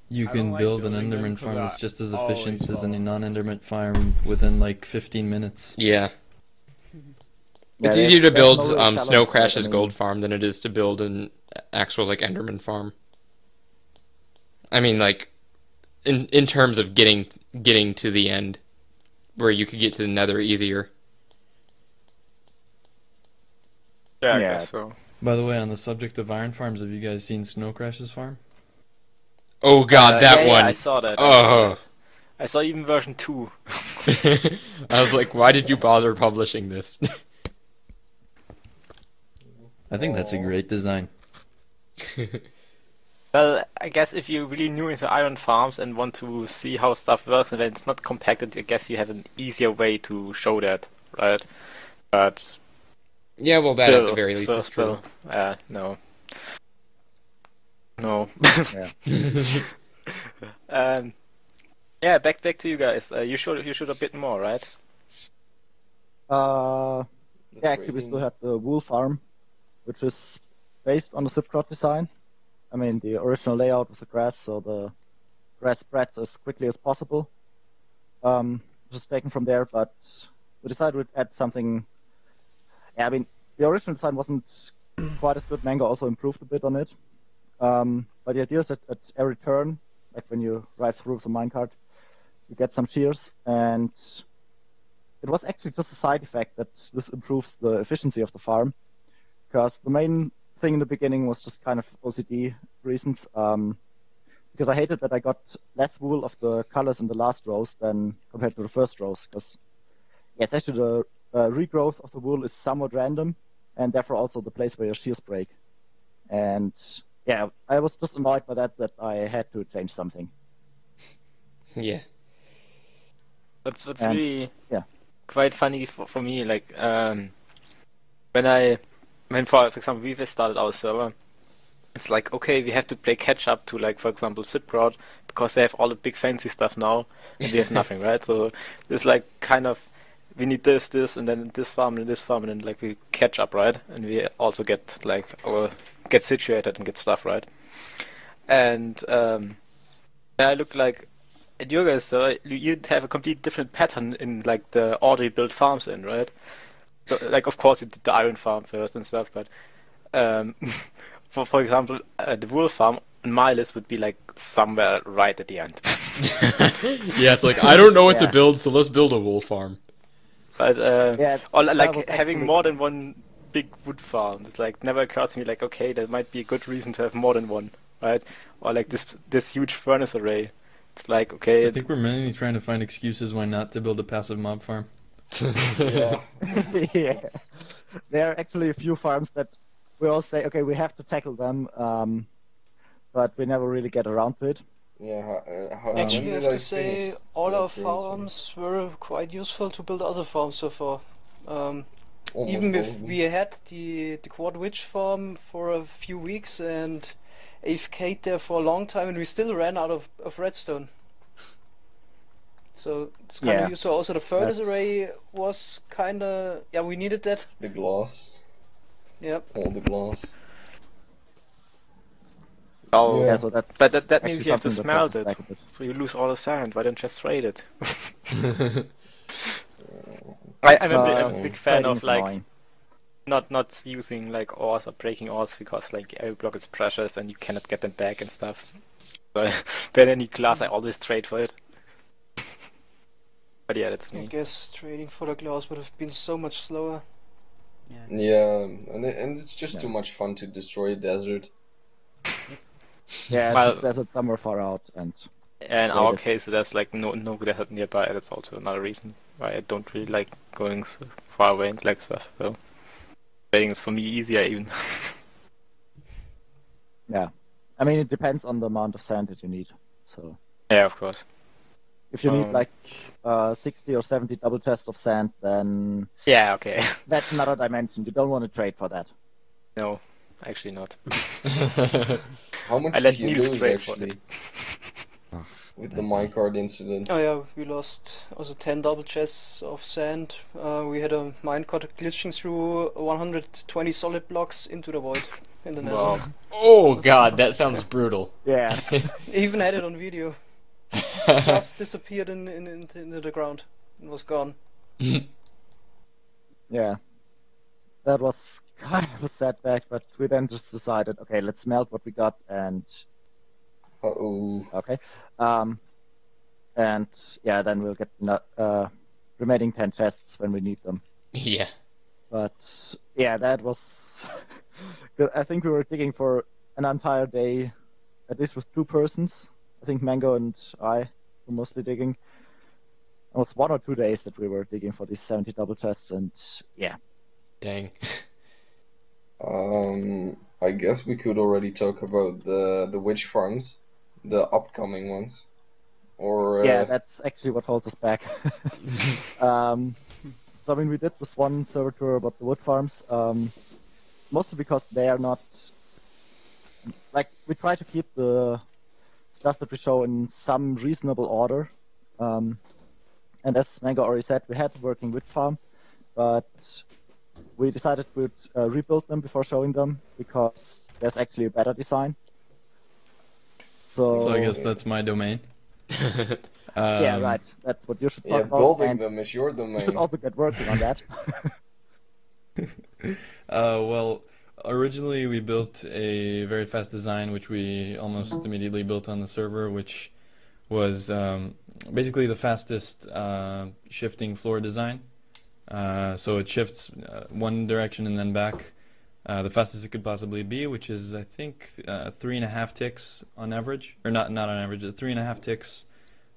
You I can don't like build an building them Enderman 'cause farm that's I just as always efficient as fall. any non-Enderman farm within like 15 minutes. Yeah. Yeah, It's there's- easier to there's build no real challenge Snow to it, Crash's I mean, gold farm than it is to build an actual like Enderman farm. I mean, like in terms of getting to the end, where you could get to the Nether easier. Yeah, I Yeah. guess so. By the way, on the subject of iron farms, have you guys seen Snow Crash's farm? Oh god, that yeah, one. Yeah, I saw that. Oh. I saw even version 2. I was like, why did you bother publishing this? I think that's a great design. Well, I guess if you're really new into iron farms and want to see how stuff works and then it's not compacted, I guess you have an easier way to show that, right? But Yeah, well, that at the very least still, is true. no. No. Yeah. Yeah, back to you guys. You showed a bit more, right? Yeah, The actually, we trading- still had the wool farm, which is based on the Zipkrowd design. I mean, the original layout with the grass, so the grass spreads as quickly as possible. Just taken from there, but we decided we'd add something. Yeah, I mean, the original design wasn't quite as good. Mango also improved a bit on it. But the idea is that at every turn, like when you ride through with a minecart, you get some shears, and it was actually just a side effect that this improves the efficiency of the farm, because the main thing in the beginning was just kind of OCD reasons, because I hated that I got less wool of the colors in the last rows than compared to the first rows, because yes, actually the regrowth of the wool is somewhat random, and therefore also the place where your shears break. And yeah, I was just annoyed by that I had to change something. Yeah. What's And- really yeah. quite funny for me, like when for example we started our server, it's like, okay, we have to play catch up to, like, for example, Zipkrowd, because they have all the big fancy stuff now and we have nothing, right? So it's like kind of, we need this, and then this farm and this farm, and then like we catch up, right? And we also get get situated and get stuff, right? And I look like at you guys, so you'd have a complete different pattern in like the order you build farms in, right? So, like, of course, you did the iron farm first and stuff, but for example, the wool farm on my list would be like somewhere right at the end. Yeah, it's like, I don't know what to Yeah. build, so let's build a wool farm. But Yeah, or that like was having actually- more than one big wood farm. It's like never occurred to me like, okay, that might be a good reason to have more than one, right? Or like this huge furnace array. It's like, okay, I think we're mainly trying to find excuses why not to build a passive mob farm. Yeah. Yeah. There are actually a few farms that we all say, okay, we have to tackle them, but we never really get around to it. Yeah, when Actually, I did have I to say, finish all that our drone farms were quite useful to build other farms so far. Almost Even all if of them. we had the quad witch farm for a few weeks and AFK'd there for a long time, and we still ran out of redstone. So it's kind of Yeah, useful. Also, the furnace that's- array was kind of, yeah, we needed that. The glass, Yep. all the glass. Oh, Yeah, so that's but that actually means you have to something that holds smelt us it, back a bit. so you lose all the sand. Why don't you just trade it? Uh, I'm a So, big fan trading of is like annoying. not using like ores or breaking ores because like every block is precious and you cannot get them back and stuff. So when any glass, I always trade for it. But yeah, that's I me. guess trading for the glass would have been so much slower. Yeah. yeah, and it's just Yeah. too much fun to destroy a desert. Yeah, Well- just desert somewhere far out, and In our Traded. case, there's like no desert nearby. That's also another reason why I don't really like going so far away and like stuff. So trading is for me easier even. yeah. I mean, it depends on the amount of sand that you need. So Yeah, of course. if you need Um, like 60 or 70 double chests of sand, then Yeah, okay. that's another dimension. You don't want to trade for that. No, actually not. How much I let did you Niels lose trade for actually it. Ugh, with that the guy. minecart incident? Oh yeah, we lost also 10 double chests of sand. We had a minecart glitching through 120 solid blocks into the void in the nether. Wow. Oh god, that sounds brutal. Yeah. Even had it on video. Just disappeared into the ground and was gone. Yeah. That was kind of a setback, but we then just decided, okay, let's smelt what we got, and Uh-oh. okay. And yeah, then we'll get remaining 10 chests when we need them. Yeah. But yeah, that was. I think we were digging for an entire day, at least with 2 persons. I think Mango and I were mostly digging. It was 1 or 2 days that we were digging for these 70 double chests, and yeah. Dang. I guess we could already talk about the witch farms, the upcoming ones, or Yeah, that's actually what holds us back. So I mean, we did this one server tour about the wood farms, mostly because they are not like we try to keep the stuff that we show in some reasonable order. And as Mango already said, we had a working wood farm, but we decided we'd rebuild them before showing them because there's actually a better design. So I guess that's my domain. Yeah, right. That's what you should talk yeah, about. building And them is your you domain. should also get working on that. Well, originally we built a very fast design, which we almost immediately built on the server, which was basically the fastest shifting floor design. So it shifts one direction and then back the fastest it could possibly be, which is I think 3.5 ticks on average, or not on average, 3.5 ticks,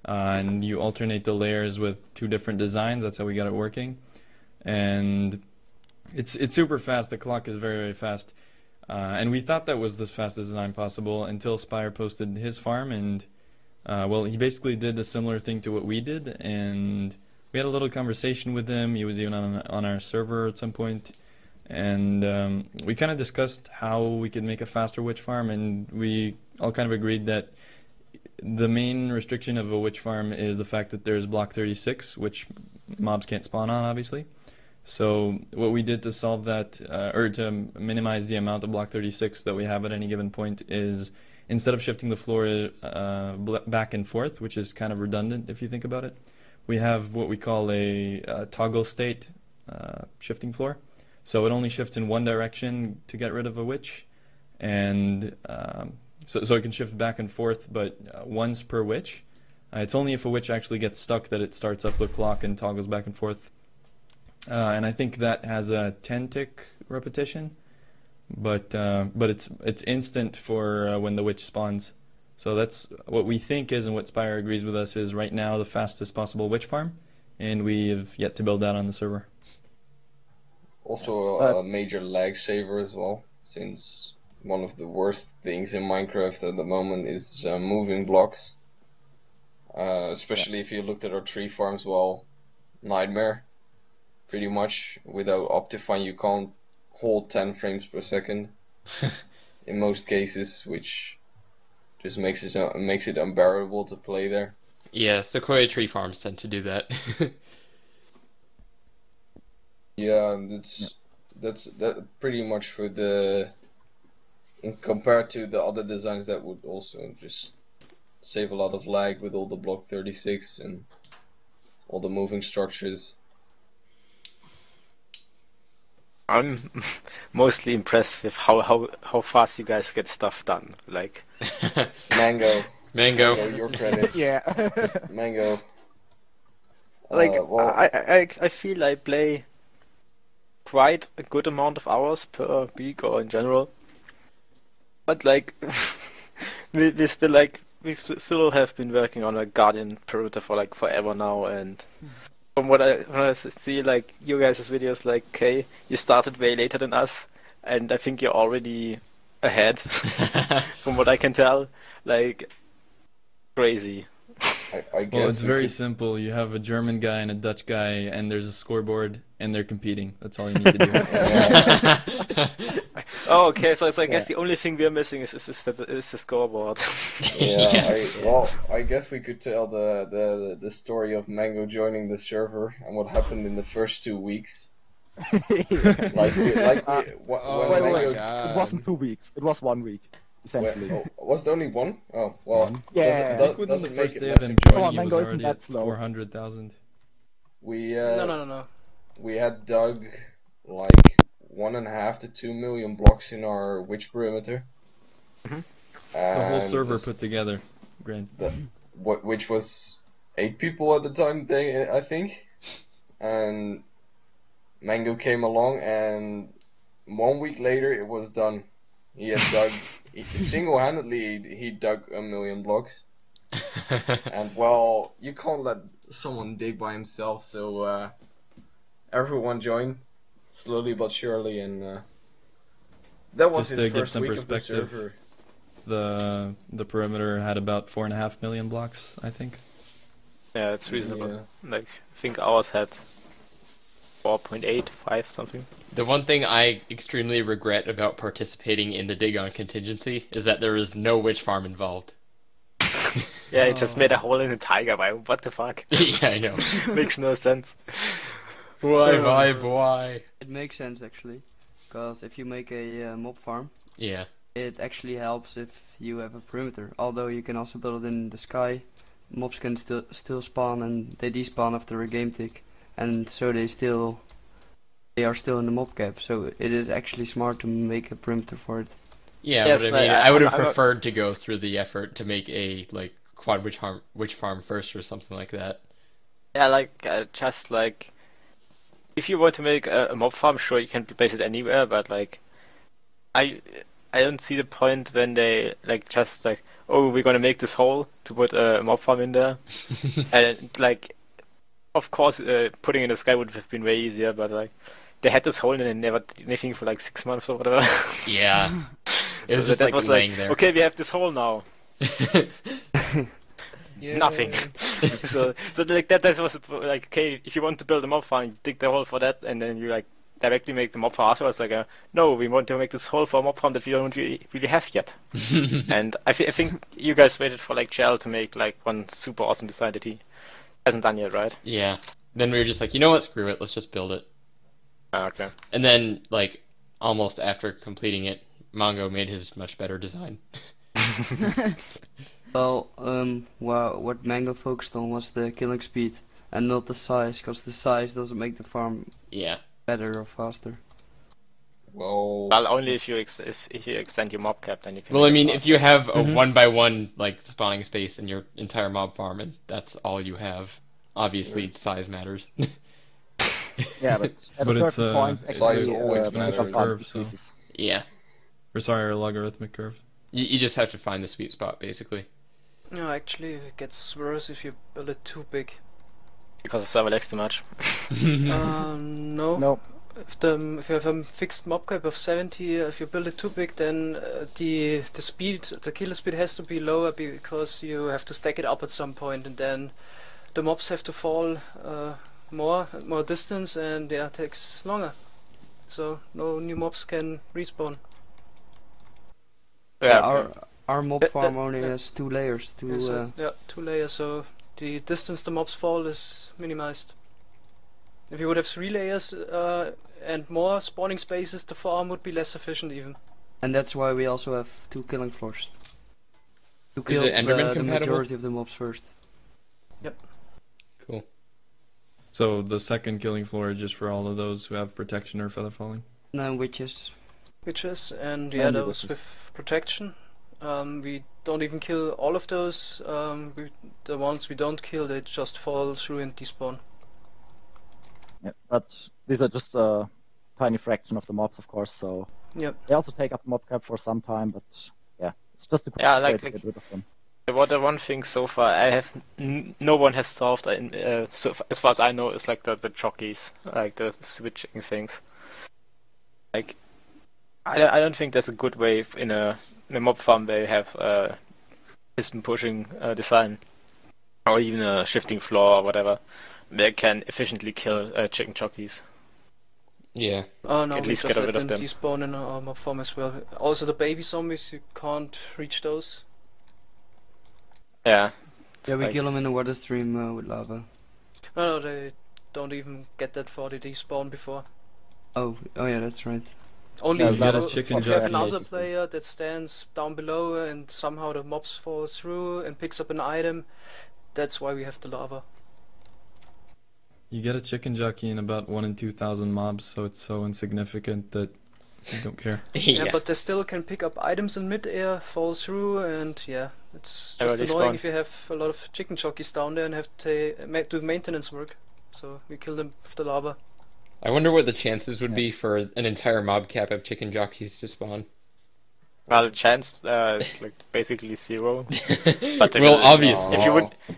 and you alternate the layers with 2 different designs. That's how we got it working, and it's super fast. The clock is very, very fast, and we thought that was the fastest design possible until Spire posted his farm, and well, he basically did a similar thing to what we did, and we had a little conversation with him. He was even on our server at some point, and we kind of discussed how we could make a faster witch farm, and we all kind of agreed that the main restriction of a witch farm is the fact that there's block 36, which mobs can't spawn on, obviously. So what we did to solve that, or to minimize the amount of block 36 that we have at any given point, is instead of shifting the floor back and forth, which is kind of redundant if you think about it, we have what we call a toggle state shifting floor. So it only shifts in one direction to get rid of a witch, and so it can shift back and forth, but once per witch. It's only if a witch actually gets stuck that it starts up the clock and toggles back and forth. And I think that has a 10-tick repetition, but it's instant for when the witch spawns. So that's what we think is, and what Spire agrees with us is, right now the fastest possible witch farm, and we have yet to build that on the server. Also a major lag saver as well, since one of the worst things in Minecraft at the moment is moving blocks. Especially if you looked at our tree farms, well, nightmare. Pretty much, without Optifine you can't hold 10 frames per second in most cases, which just makes it unbearable to play there. Yeah, Sequoia tree farms tend to do that. Yeah, that's pretty much for compared to the other designs that would also just save a lot of lag with all the block 36 and all the moving structures. I'm mostly impressed with how fast you guys get stuff done. Like Mango, your credits. Yeah. Mango. Like well, I feel I play quite a good amount of hours per week or in general, but like we still have been working on a Guardian perimeter for like forever now, and from what I see, like you guys' videos, like okay, you started way later than us, and I think you're already ahead from what I can tell. Like crazy. I guess Well, it's we very could- simple. You have a German guy and a Dutch guy, and there's a scoreboard, and they're competing. That's all you need to do. Oh, okay. So I guess the only thing we're missing is the scoreboard. Yeah, I guess we could tell the story of Mango joining the server and what happened in the first 2 weeks. When Wait, Mango, God. it wasn't 2 weeks. It was 1 week, essentially. was it only one? Oh, well. One. Yeah. Does Within the it make first it day of less them impressive? Come on, joining, it Mango was isn't already that at slow. No. 400,000. No. We had dug like 1.5 to 2 million blocks in our witch perimeter. Mhm. The whole And server put together. Great. which was 8 people at the time, I think. And Mango came along, and 1 week later it was done. He had dug single-handedly. He dug 1 million blocks. And well, you can't let someone dig by himself, so everyone joined slowly but surely, and that was Just to his give first some week of the perspective, server. The perimeter had about 4.5 million blocks, I think. Yeah, it's reasonable. Yeah. Like I think ours had 4.8, 5 something. The one thing I extremely regret about participating in the dig on contingency is that there is no witch farm involved. Yeah, it just made a hole in the tiger biome. What the fuck? Yeah, I know. Makes no sense. Why? It makes sense actually, because if you make a mob farm, Yeah. it actually helps if you have a perimeter. Although you can also build it in the sky, mobs can still spawn and they despawn after a game tick, and so they are still in the mob cap. So it is actually smart to make a perimeter for it. Yeah, Yes, but I mean, I- I would have I'm- preferred to go through the effort to make a like quad witch farm first or something like that. Yeah, like just like if you want to make a mob farm, sure you can place it anywhere, but like I don't see the point when they like just like, oh, we're gonna make this hole to put a mob farm in there, and like of course putting it in the sky would have been way easier, but like they had this hole and they never did anything for like 6 months or whatever. Yeah. It was So just that like was laying there. okay, we have this hole now. Nothing. so like that was like, okay, if you want to build a mob farm, you dig the hole for that, and then you like directly make the mob farm afterwards. Like, no, we want to make this hole for a mob farm that we don't really have yet. And I think you guys waited for like Gel to make like one super awesome design that he hasn't done yet, right? Yeah. Then we were just like, you know what, screw it, let's just build it. Ah, okay. And then, like, almost after completing it, Mongo made his much better design. Well, what Mango focused on was the killing speed and not the size, because the size doesn't make the farm Yeah. better or faster. Well, Well, only if you if you extend your mob cap, then you can. Well, I make it mean, if you have a Mhm. 1x1 like spawning space in your entire mob farm, and that's all you have, obviously size matters. Yeah, but at But a it's certain point, size actually, always the matters. farm Curve, so- decreases. Yeah. Or sorry, a logarithmic curve. You just have to find the sweet spot, basically. No, actually, it gets worse if you build it too big. because the server lags too much. No. No, if you have a fixed mob cap of 70, if you build it too big, then the kill speed has to be lower because you have to stack it up at some point, and then the mobs have to fall more distance, and yeah, it takes longer. So no new mobs can respawn. Yeah, our mob That- farm that- only that- has 2 layers. Yeah, so, 2 layers, so the distance the mobs fall is minimized. If you would have 3 layers and more spawning spaces, the farm would be less efficient even. And that's why we also have 2 killing floors. To Is kill it Enderman the compatible? majority of the mobs first. Cool. So the second killing floor is just for all of those who have protection or feather falling. No witches. Witches, and Mainly those witches. with protection. We don't even kill all of those. The ones we don't kill, they just fall through and despawn. Yeah, but these are just a tiny fraction of the mobs, of course. So Yep. they also take up the mob cap for some time, but yeah, it's just a quick Yeah, way like- to get rid of them. The one thing so far I have no one has solved as far as I know is like the jockeys, like the switching things. Like I don't think there's a good way in a mob farm where you have piston pushing design or even a shifting floor or whatever that can efficiently kill chicken jockeys. Yeah. Oh no, At we least just get let rid of them them. despawn in our mob farm as well. Also the baby zombies, you can't reach those. Yeah. Yeah, we Like- kill them in the water stream with lava. No, they don't even get that far, they despawn before. Oh yeah, that's right. Only Yeah, if, that you, a chicken if you have jockey another system. player that stands down below and somehow the mobs fall through and picks up an item, that's why we have the lava. You get a chicken jockey in about 1 in 2,000 mobs, so it's so insignificant that you don't care. Yeah, Yeah. but they still can pick up items in mid-air, fall through, and yeah, it's Oh, just they annoying spawn. if you have a lot of chicken jockeys down there and have to do maintenance work. So we kill them with the lava. I wonder what the chances would be for an entire mob cap of chicken jockeys to spawn. Well, the chance is like basically 0. But they Well, will- obviously.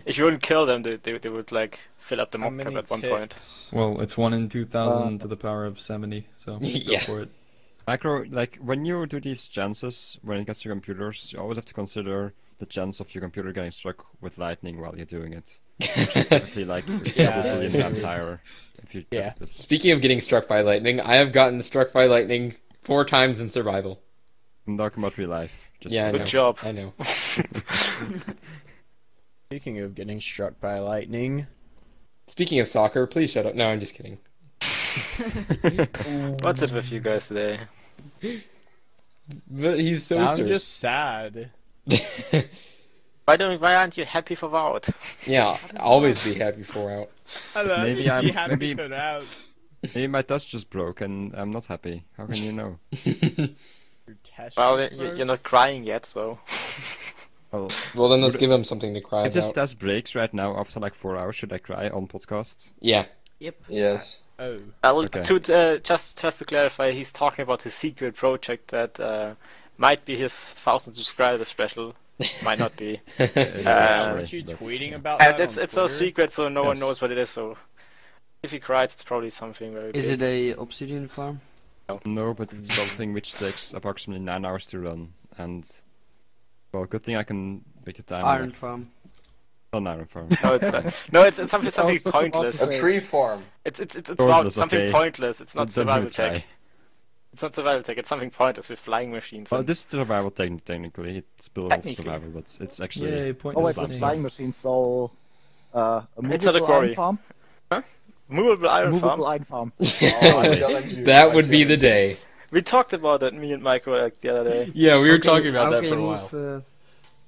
If you wouldn't kill them, they would like fill up the How mob cap many at one point. ticks? Well, it's 1 in 2,000 to the power of 70, so Yeah. go for it. Micro, like when you do these chances, when it gets to computers, you always have to consider the chance of your computer getting struck with lightning while you're doing it. Which is typically like a Yeah. couple billion times higher if you Yeah. do this. Speaking of getting struck by lightning, I have gotten struck by lightning 4 times in survival. I'm talking about real life. Just Yeah, I for know. Good job. I know. Speaking of getting struck by lightning, Speaking of soccer, please shut up. No, I'm just kidding. What's it with you guys today? But he's so I'm serious. just sad. Why aren't you happy for Wout? Yeah, always be happy for out. Hello, Maybe you I'm- happy maybe- for that. Maybe my dust just broke and I'm not happy. How can you know? Your test Well, just broke? you're not crying yet, so. Well, Well, then let's give him something to cry if this about. test breaks right now after like 4 hours, should I cry on podcasts? Yeah. Yep. Yes. Oh, Well, Okay. just to clarify, he's talking about his secret project that might be his 1,000 subscriber special, might not be, aren't you that's- tweeting about and that it's on so Twitter? secret, so no one Yes. knows what it is. So if he cries, it's probably something very Is big. it a obsidian farm? No, but it's something which takes approximately 9 hours to run. And, well, good thing I can make the time. Iron farm. On Iron Farm. No, it's something I was just about to pointless. say- A tree farm. It's Pointless, about something okay. pointless. It's not Don't survival even try. tech. It's not survival tech. It's something pointless with flying machines. Well, and- this is survival technically. It's built on Technically. survival, but it's actually. Yay, Oh pointless wait, Slime the things. flying machine, so a It's not a movable quarry. iron farm? movable iron farm. Movable iron farm. Oh, I'm telling you, That I'm would be the telling you. day. We talked about that, me and Michael, like the other day. Yeah, we were Okay, talking about how that can for a you while. move,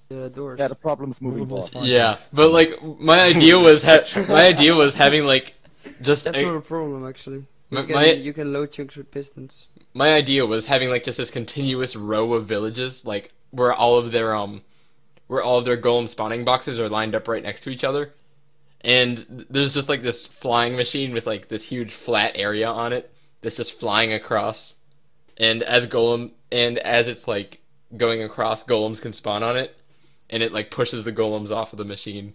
the doors? Yeah, the problem is moving Movable doors. spawn Yeah, things. but like my idea was having like just That's not a problem actually. My- You can, my- you can load chunks with pistons. my idea was having like just this continuous row of villages, like where all of their golem spawning boxes are lined up right next to each other, and there's just like this flying machine with like this huge flat area on it that's just flying across, and as it's like going across, golems can spawn on it, and it like pushes the golems off of the machine.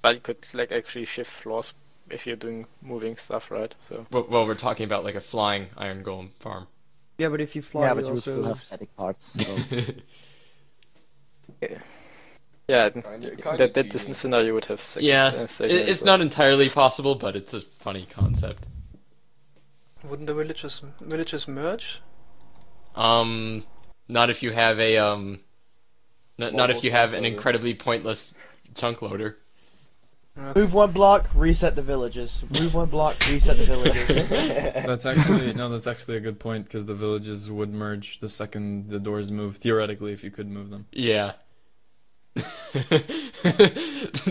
But you could like actually shift floors if you're doing moving stuff, right? So Well, we're talking about like a flying iron golem farm. Yeah, but if you fly, Yeah, you but you would also still have static parts. So. yeah, Kinda that this cheating. scenario would have Yeah, stationary it's stuff. not entirely possible, but it's a funny concept. Wouldn't the villages merge? Not if you have a not if you have an loader. incredibly pointless chunk loader. Move one block, reset the villages. Move one block, reset the villages. That's actually a good point because the villages would merge the second the doors move. Theoretically, if you could move them. Yeah.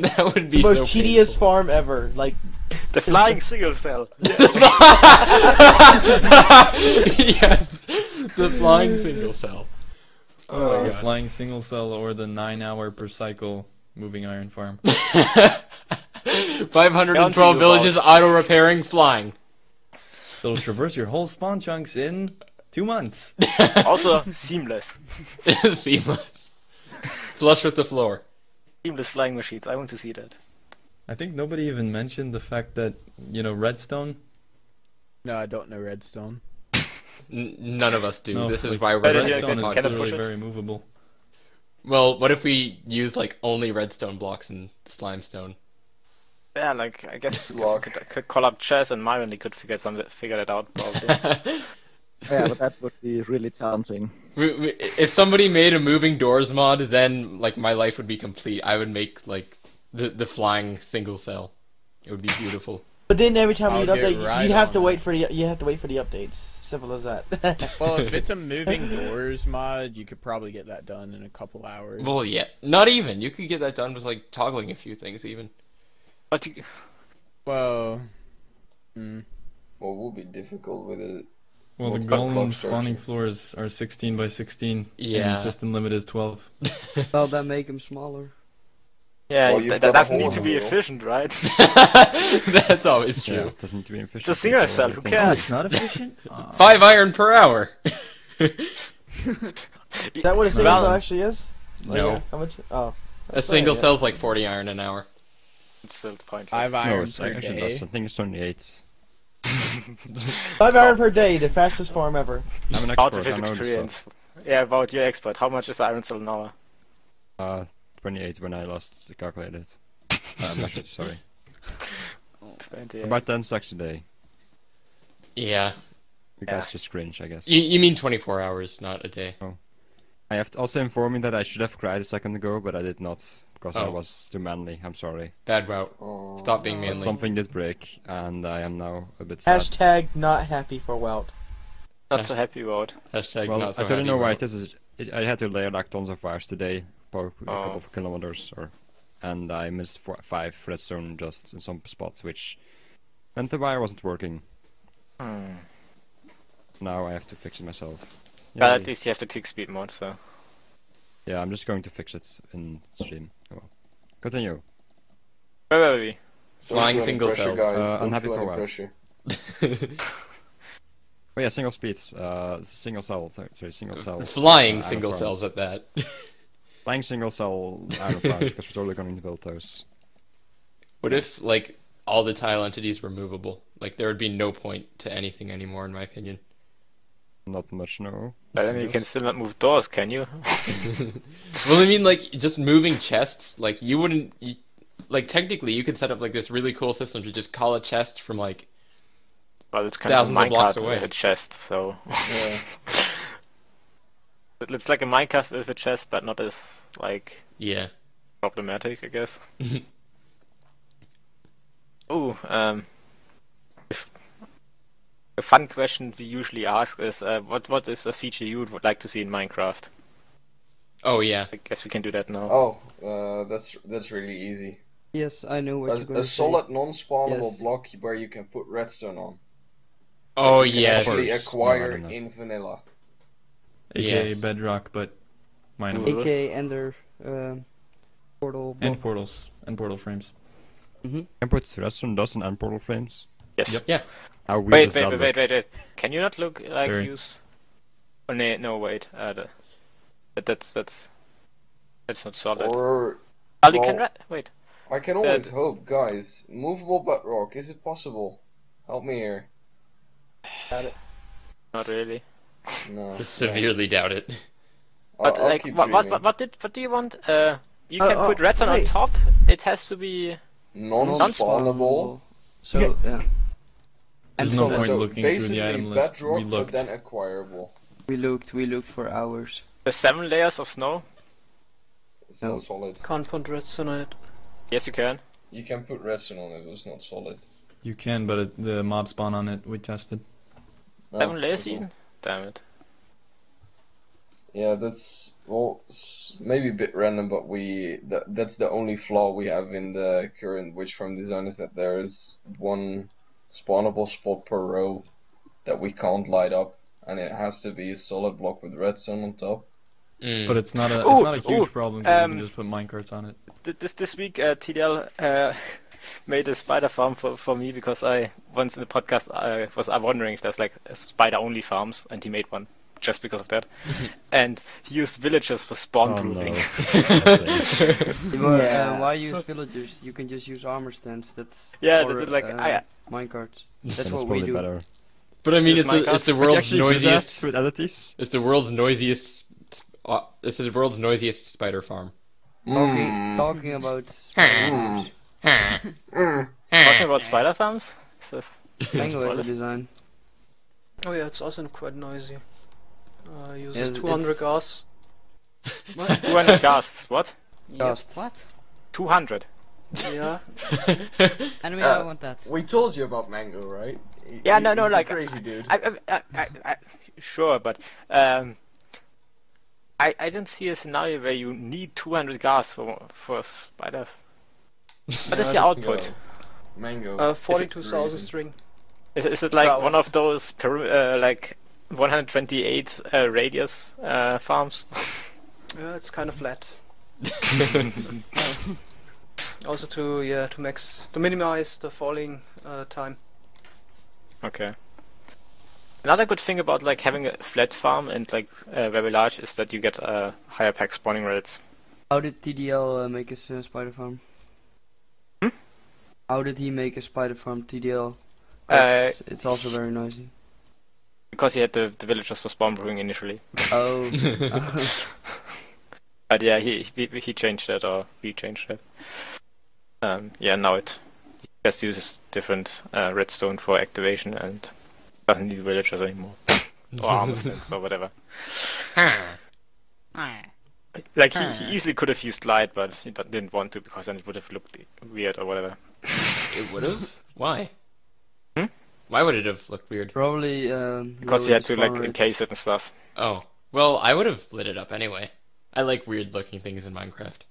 That would be The most so tedious painful. farm ever. Like, The flying single cell. Yes, the flying single cell. Oh my the God. flying single cell or the 9-hour per cycle moving iron farm. 512 villages auto repairing flying. It'll traverse your whole spawn chunks in 2 months. Also seamless. Seamless. Flush with the floor. Seamless flying machines. I want to see that. I think nobody even mentioned the fact that, Redstone. No, I don't know Redstone. None of us do. No, this is like, why we're Better doing yet, this Redstone is can I podcast. push clearly it? very movable. Well, what if we use like only redstone blocks and slimestone? Yeah, like I guess we Block. could call up Chess and Myren. They could figure that out probably. Yeah, but that would be really challenging. If somebody made a moving doors mod, then like my life would be complete. I would make like the flying single cell. It would be beautiful. but then every time I'll you'd get update, right you'd have on to it. wait for the updates. Simple as that. Well, if it's a moving doors mod, you could probably get that done in a couple hours. Well, yeah, not even. You could get that done with like toggling a few things even. But you, Well, Well, it would be difficult with it. Well, the Multiple golem block spawning structure. floors are 16 by 16. Yeah. And piston limit is 12. well, then make them smaller. yeah, Well, you've that got a doesn't hole need to in be the wall. efficient, right? That's always Yeah, true. it doesn't need to be efficient. It's a single That's all cell. I Who think. cares? not efficient? 5 iron per hour. Is that what a single Well, cell actually is? Like, No. how much? Oh. A single cell's like 40 iron an hour. It's still pointless. 5 No, iron it's per actually day. less. I think it's only 8. 5 iron per day, the fastest farm ever. I'm an About the expert. I physics know this experience. Yeah, about your expert. How much is iron cell an hour? stuff. 28 when I last calculated. Measured, sorry. 20. About 10 stacks a day. Yeah. You guys just cringe, I guess. You mean 24 hours, not a day. I have to also inform you that I should have cried a second ago, but I did not because I Oh. was too manly. I'm sorry. Bad route. Oh. Stop being But manly. something did break, and I am now a bit sad. Hashtag not happy for Wout. Not so happy about. Hashtag Well, not so I don't happy know why route. it is. I had to lay like tons of wires today, for a Oh. couple of kilometers, and I missed 5 redstone just in some spots, which meant the wire wasn't working. Now I have to fix it myself. But Yay. at least you have the tick speed mod, so. Yeah, I'm just going to fix it in stream. Oh, well. Continue. Where were we? Don't Flying feel any single pressure, cells. Guys. Don't Unhappy feel for any what? pressure. Oh yeah, single speeds. Single cell. Sorry, single cell. Flying iron single farms. cells at that. Flying single cell iron farms because we're totally going to build those. What if, like, all the tile entities were movable? Like, there would be no point to anything anymore, in my opinion. Not much, no. But then you can still not move doors, can you? Well, I mean, like, just moving chests, like, you wouldn't... like, technically, you could set up, like, this really cool system to just call a chest from, like... Well, it's kind of Thousands of blocks Minecraft away. with a chest, so. Yeah. It's like a Minecraft with a chest, but not as, like, Yeah. problematic, I guess. Ooh, a fun question we usually ask is, what is a feature you would like to see in Minecraft? Oh, yeah. I guess we can do that now. Oh, that's really easy. Yes, I know what you're going A to solid non-spawnable Yes. block where you can put redstone on. Oh, You can yes. actually Course. acquire No, I don't know. in vanilla. AKA Yes. bedrock, but minable. Ooh. AK Ender portal. And portals. And portal frames. Can put redstone dust and portal frames. Yes. Yep. Yeah. How weird Wait, does wait, that wait, look? wait, wait. Can you not look like Very. use? Oh no, wait. That's not solid. Or Well, you well- can wait. I can always hope, guys. Movable bedrock, is it possible? Help me here. Not really. No. Severely doubt it. But I'll like, keep what dreaming. do you want? You can put redstone on wait. top. It has to be. Non-spawnable. So yeah. There's And no so point So looking through basically the item list. bedrock, We but looked. then acquirable. we looked for hours. The 7 layers of snow. It's No. not solid. Can't put redstone on it. Yes, you can. You can put redstone on it, but it's not solid. You can, but the mob spawn on it we tested. No, 7 layers that's all. even. Damn it. Yeah, that's maybe a bit random, but that's the only flaw we have in the current witch farm design is that there is one spawnable spot per row that we can't light up, and it has to be a solid block with redstone on top. But it's not a huge problem because you can just put minecarts on it. This week, TDL made a spider farm for me because I once in the podcast I was wondering if there's like a spider only farms, and he made one just because of that. And he used villagers for spawn proofing. Why use villagers? You can just use armor stands. That's Yeah, or, like minecarts. That's That's what we probably do. better. But I mean, Here's it's the Minecraft. world's Actually do that noisiest. with additives. It's the world's noisiest. This is the world's noisiest spider farm. Talking about spiders. Talking about spider farms? Is this Mango has a spoilers? design. Oh yeah, it's also quite noisy. Uses Yeah, 200 it's- gas. 200 ghasts. What? Dust. What? 200. Yeah. Anyway, I want that. We told you about Mango, right? Yeah, no, He's a like crazy dude. sure, but I don't see a scenario where you need 200 gas for spider. What is the output? Mango. 42,000 string. Is it like Well- one of those like 128 radius farms? Yeah, it's kind of flat. Also to minimize the falling time. Okay. Another good thing about like having a flat farm and like very large is that you get higher pack spawning rates. How did TDL make his spider farm? How did he make a spider farm, TDL? It's also very noisy. Because he had the villagers for spawn brewing initially. Oh. But yeah, he changed that, or we changed that. Yeah, now it just uses different redstone for activation and doesn't need villagers anymore. Or armor stands or whatever. Like he easily could have used light, but he didn't want to because then it would have looked weird or whatever. It would have? Why? Hmm? Why would it have looked weird? Probably Because he lower had the to like spawn rates. encase it and stuff. Oh. Well, I would have lit it up anyway. I like weird looking things in Minecraft.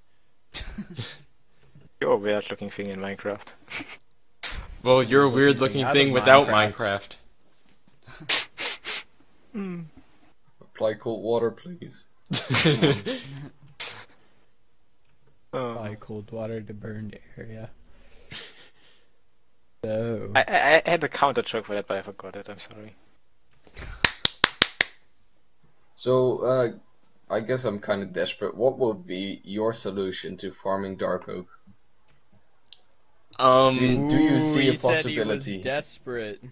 You're a weird looking thing in Minecraft. Well, you're a weird looking out thing of without Minecraft. Minecraft. Apply cold water, please. Apply cold water to burned area. So I had a counter joke for that, but I forgot it. I'm sorry. So, I guess I'm kind of desperate. What would be your solution to farming dark oak? Do you see a he said he was possibility? desperate.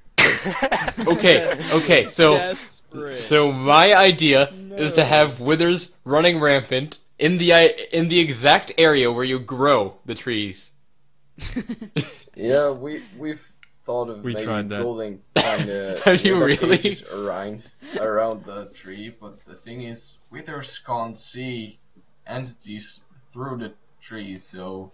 okay, so Desperate. so my idea is to have withers running rampant in the exact area where you grow the trees. Yeah, we've thought of We maybe tried that. building kind of Have you really? around the tree, but the thing is, withers can't see entities through the trees, so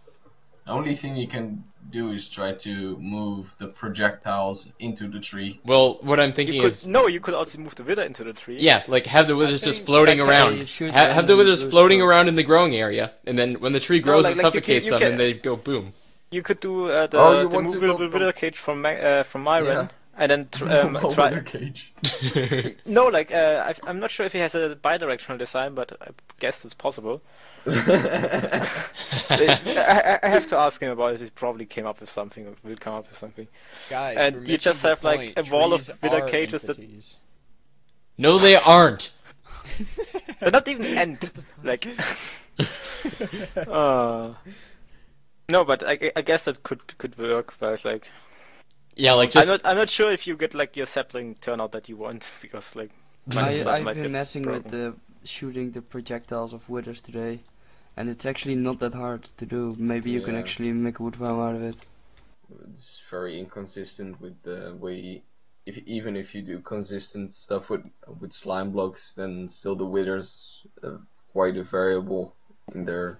the only thing you can do is try to move the projectiles into the tree. Well, what I'm thinking You could, is, no, you could also move the wither into the tree. yeah, like have the withers just floating you around. should Have the random withers those floating those. around in the growing area, and then when the tree grows, like it you suffocates can- them, and they go boom. You could do Oh, the you want to movable build wither cage from Myren, Yeah. and then Over try. the cage. No, like I'm not sure if he has a bi-directional design, but I guess it's possible. I have to ask him about it. He probably came up with something, or will come up with something. Guys, And we're you just missing the have, like, point. a wall of Trees wither are cages that- entities. No, they aren't. They're not even end. Like, no, No, but I guess that could work, but like Yeah, like just I'm not sure if you get like your sapling turnout that you want because like I've might been get messing with broken. shooting the projectiles of withers today, and it's actually not that hard to do. Maybe you can Yeah. actually make a wood farm out of it. It's very inconsistent with the way. Even if you do consistent stuff with slime blocks, then still the withers quite a variable in their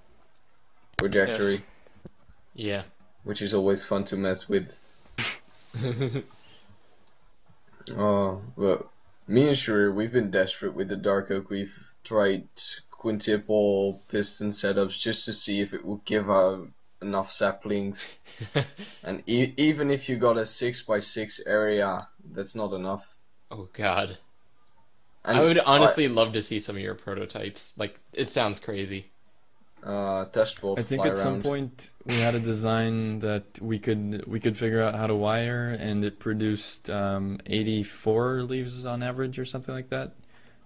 trajectory, yeah. which is always fun to mess with. Oh, but me and Shuri, we've been desperate with the Dark Oak. We've tried quintuple piston setups just to see if it would give out enough saplings. And even if you got a 6x6 area, that's not enough. Oh god. And I would honestly love to see some of your prototypes. Like, it sounds crazy. test will I think fly at some around. point we had a design that we could figure out how to wire, and it produced 84 leaves on average or something like that.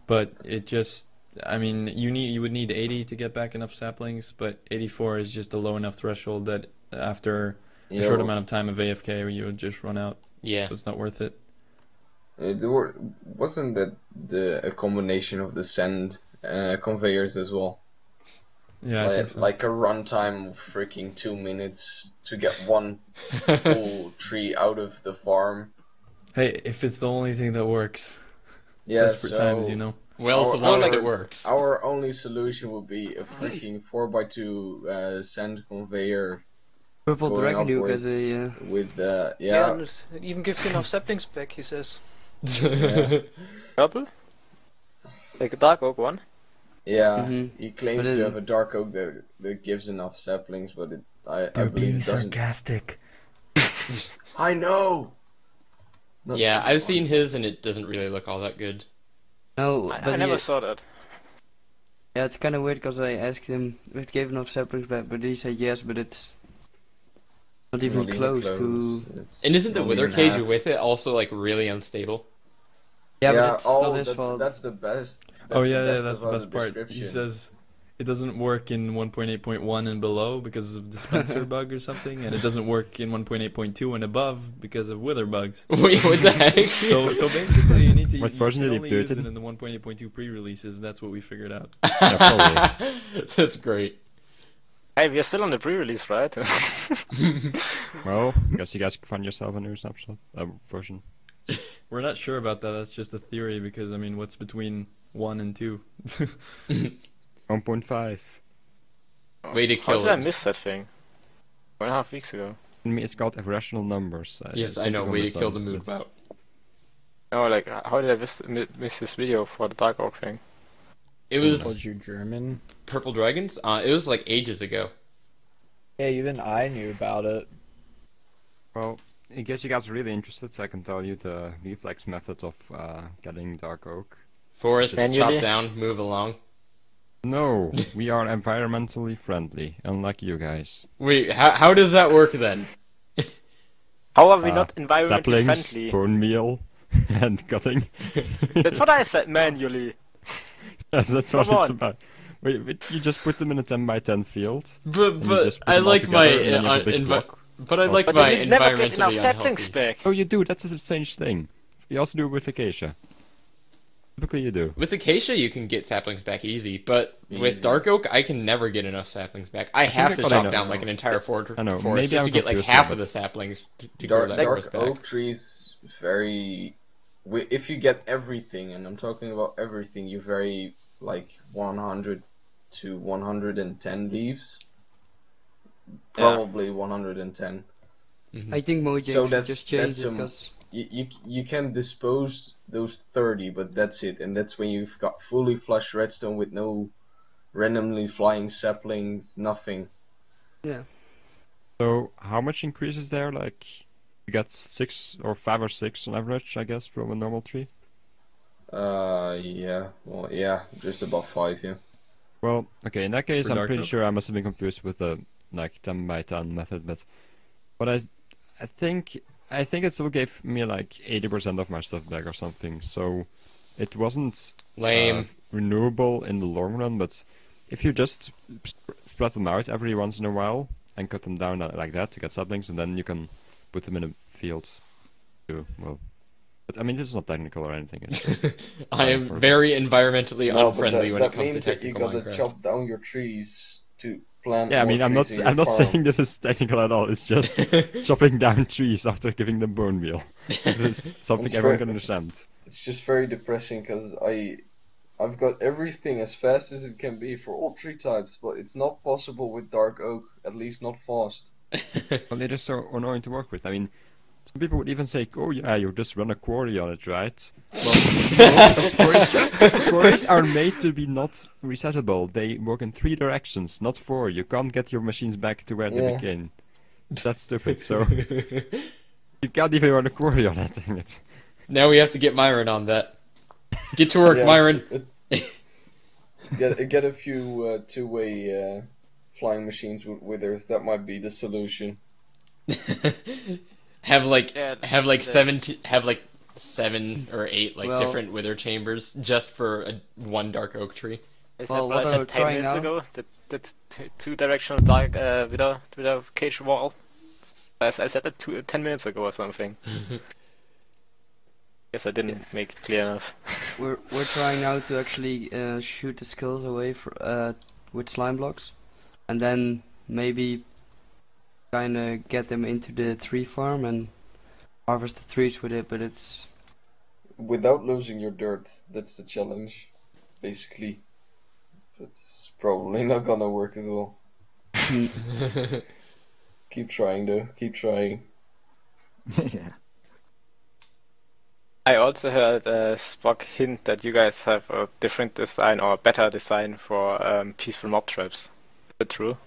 But it just, I mean, you would need 80 to get back enough saplings, but 84 is just a low enough threshold that after a short amount of time of AFK you would just run out. Yeah. So it's not worth it. Wasn't that a combination of the sand conveyors as well? Yeah, I think so. Like a runtime of freaking 2 minutes to get one full tree out of the farm. Hey, if it's the only thing that works. Yeah, Desperate times, you know. Well, so long as it works. Our only solution would be a freaking 4x2 sand conveyor Purple going Dragon Duke upwards as a with Yeah, and it even gives enough saplings back, he says. yeah. Purple? Like a dark oak one? Yeah, Mhm. he claims But to have a dark oak that gives enough saplings, but I believe it doesn't. sarcastic. I know. Yeah, I've seen his and it doesn't really look all that good. no, I but never he, saw that. yeah, it's kind of weird because I asked him if it gave enough saplings back, but he said yes, but it's not even close to. It's And isn't the not wither even cage half. with it also like really unstable? Yeah, Yeah, but it's not his that's, fault. that's the best. Oh That's yeah, the yeah, best that's the about best part. He description. says it doesn't work in 1.8.1 and below because of dispenser bug or something, and it doesn't work in 1.8.2 and above because of wither bugs. Wait, what the heck? So basically, you need to What you version can did he only do use it it in? in the 1.8.2 pre-releases. That's what we figured out. Yeah, probably. That's great. Hey, we're still on the pre-release, right? Well, I guess you guys can find yourself a new snapshot version. We're not sure about that. That's just a theory because I mean, what's between 1 and 2? 1.5. Way to How kill did I it. miss that thing? 1.5 weeks ago. I mean, it's called irrational numbers. Yes, some I know. people Way to miss kill them, the move but- out. Oh, like, how did I miss this video for the Dark Oak thing? It was Was you German? Purple Dragons? It was like ages ago. Yeah, even I knew about it. Well, in case you guys are really interested, I can tell you the reflex method of getting dark oak. Forest, Manually? chop down, move along. No, we are environmentally friendly, unlike you guys. Wait, how does that work then? How are we not environmentally Saplings, friendly? bone meal, and cutting. That's what I said manually. Yes, that's what Come it's on. about. Wait, you just put them in a 10x10 field. But you just put I them all like my together, and then you have a big block. but I of- like But my then you never get enough environmentally saplings unhealthy. back. Oh, you do. That's a strange thing. You also do it with acacia. Typically, you do. With acacia, you can get saplings back easy, but with Easy. dark oak, I can never get enough saplings back. I think have I to got chop enough. down like an entire forest I know, forest maybe just I'm to get like confused half here, of the but- saplings to grow Dark, that forest dark back. oak trees very. If you get everything, and I'm talking about everything, you vary like 100 to 110 leaves. Probably 110. I think Mojang So should that's- just change that's it because You can dispose those 30, but that's it, and that's when you've got fully flushed redstone with no randomly flying saplings, nothing. yeah. So, how much increase is there? Like, you get 6 or 5 or 6 on average, I guess, from a normal tree. Yeah, well, yeah, just about 5, yeah. Well, okay, in that case, For I'm dark pretty oak? sure I must have been confused with the like 10x10 method, but I think it still gave me like 80% of my stuff back or something. So it wasn't Lame. renewable in the long run, but if you just spread them out every once in a while, and cut them down like that to get saplings, and then you can put them in a field too. Well, but I mean, this is not technical or anything. It's just I am for very environmentally No, but unfriendly when it that comes to means that you technical gotta Minecraft. chop down your trees to plant Yeah, I more mean, I'm trees not in your I'm not farm. saying this is technical at all. It's just chopping down trees after giving them bone meal. This is something It's everyone very- can understand. It's just very depressing because I've got everything as fast as it can be for all tree types, but it's not possible with dark oak, at least not fast. Well, it is so annoying to work with. I mean, some people would even say, "Oh yeah, you just run a quarry on it, right?" Well, no, because quarries are made to be not resettable. They work in 3 directions, not 4. You can't get your machines back to where they Yeah. began. That's stupid. So you can't even run a quarry on it. Dang it. Now we have to get Myren on that. Get to work, Yeah, Myren. Get a few two-way flying machines with withers. That might be the solution. have like Yeah, have like the- 7 or 8 like Well- different wither chambers just for one dark oak tree. Is Well, that what what I are said we 10 trying minutes now? ago? That two-directional dark with a cage wall. I said that 10 minutes ago or something. Guess I didn't make it clear enough. We're trying now to actually shoot the skulls away with slime blocks, and then maybe kind of get them into the tree farm and harvest the trees with it. But it's Without losing your dirt, that's the challenge, basically. But it's probably not gonna work as well. Keep trying though, keep trying. Yeah. I also heard Spock hint that you guys have a different design or a better design for peaceful mob traps. Is that true?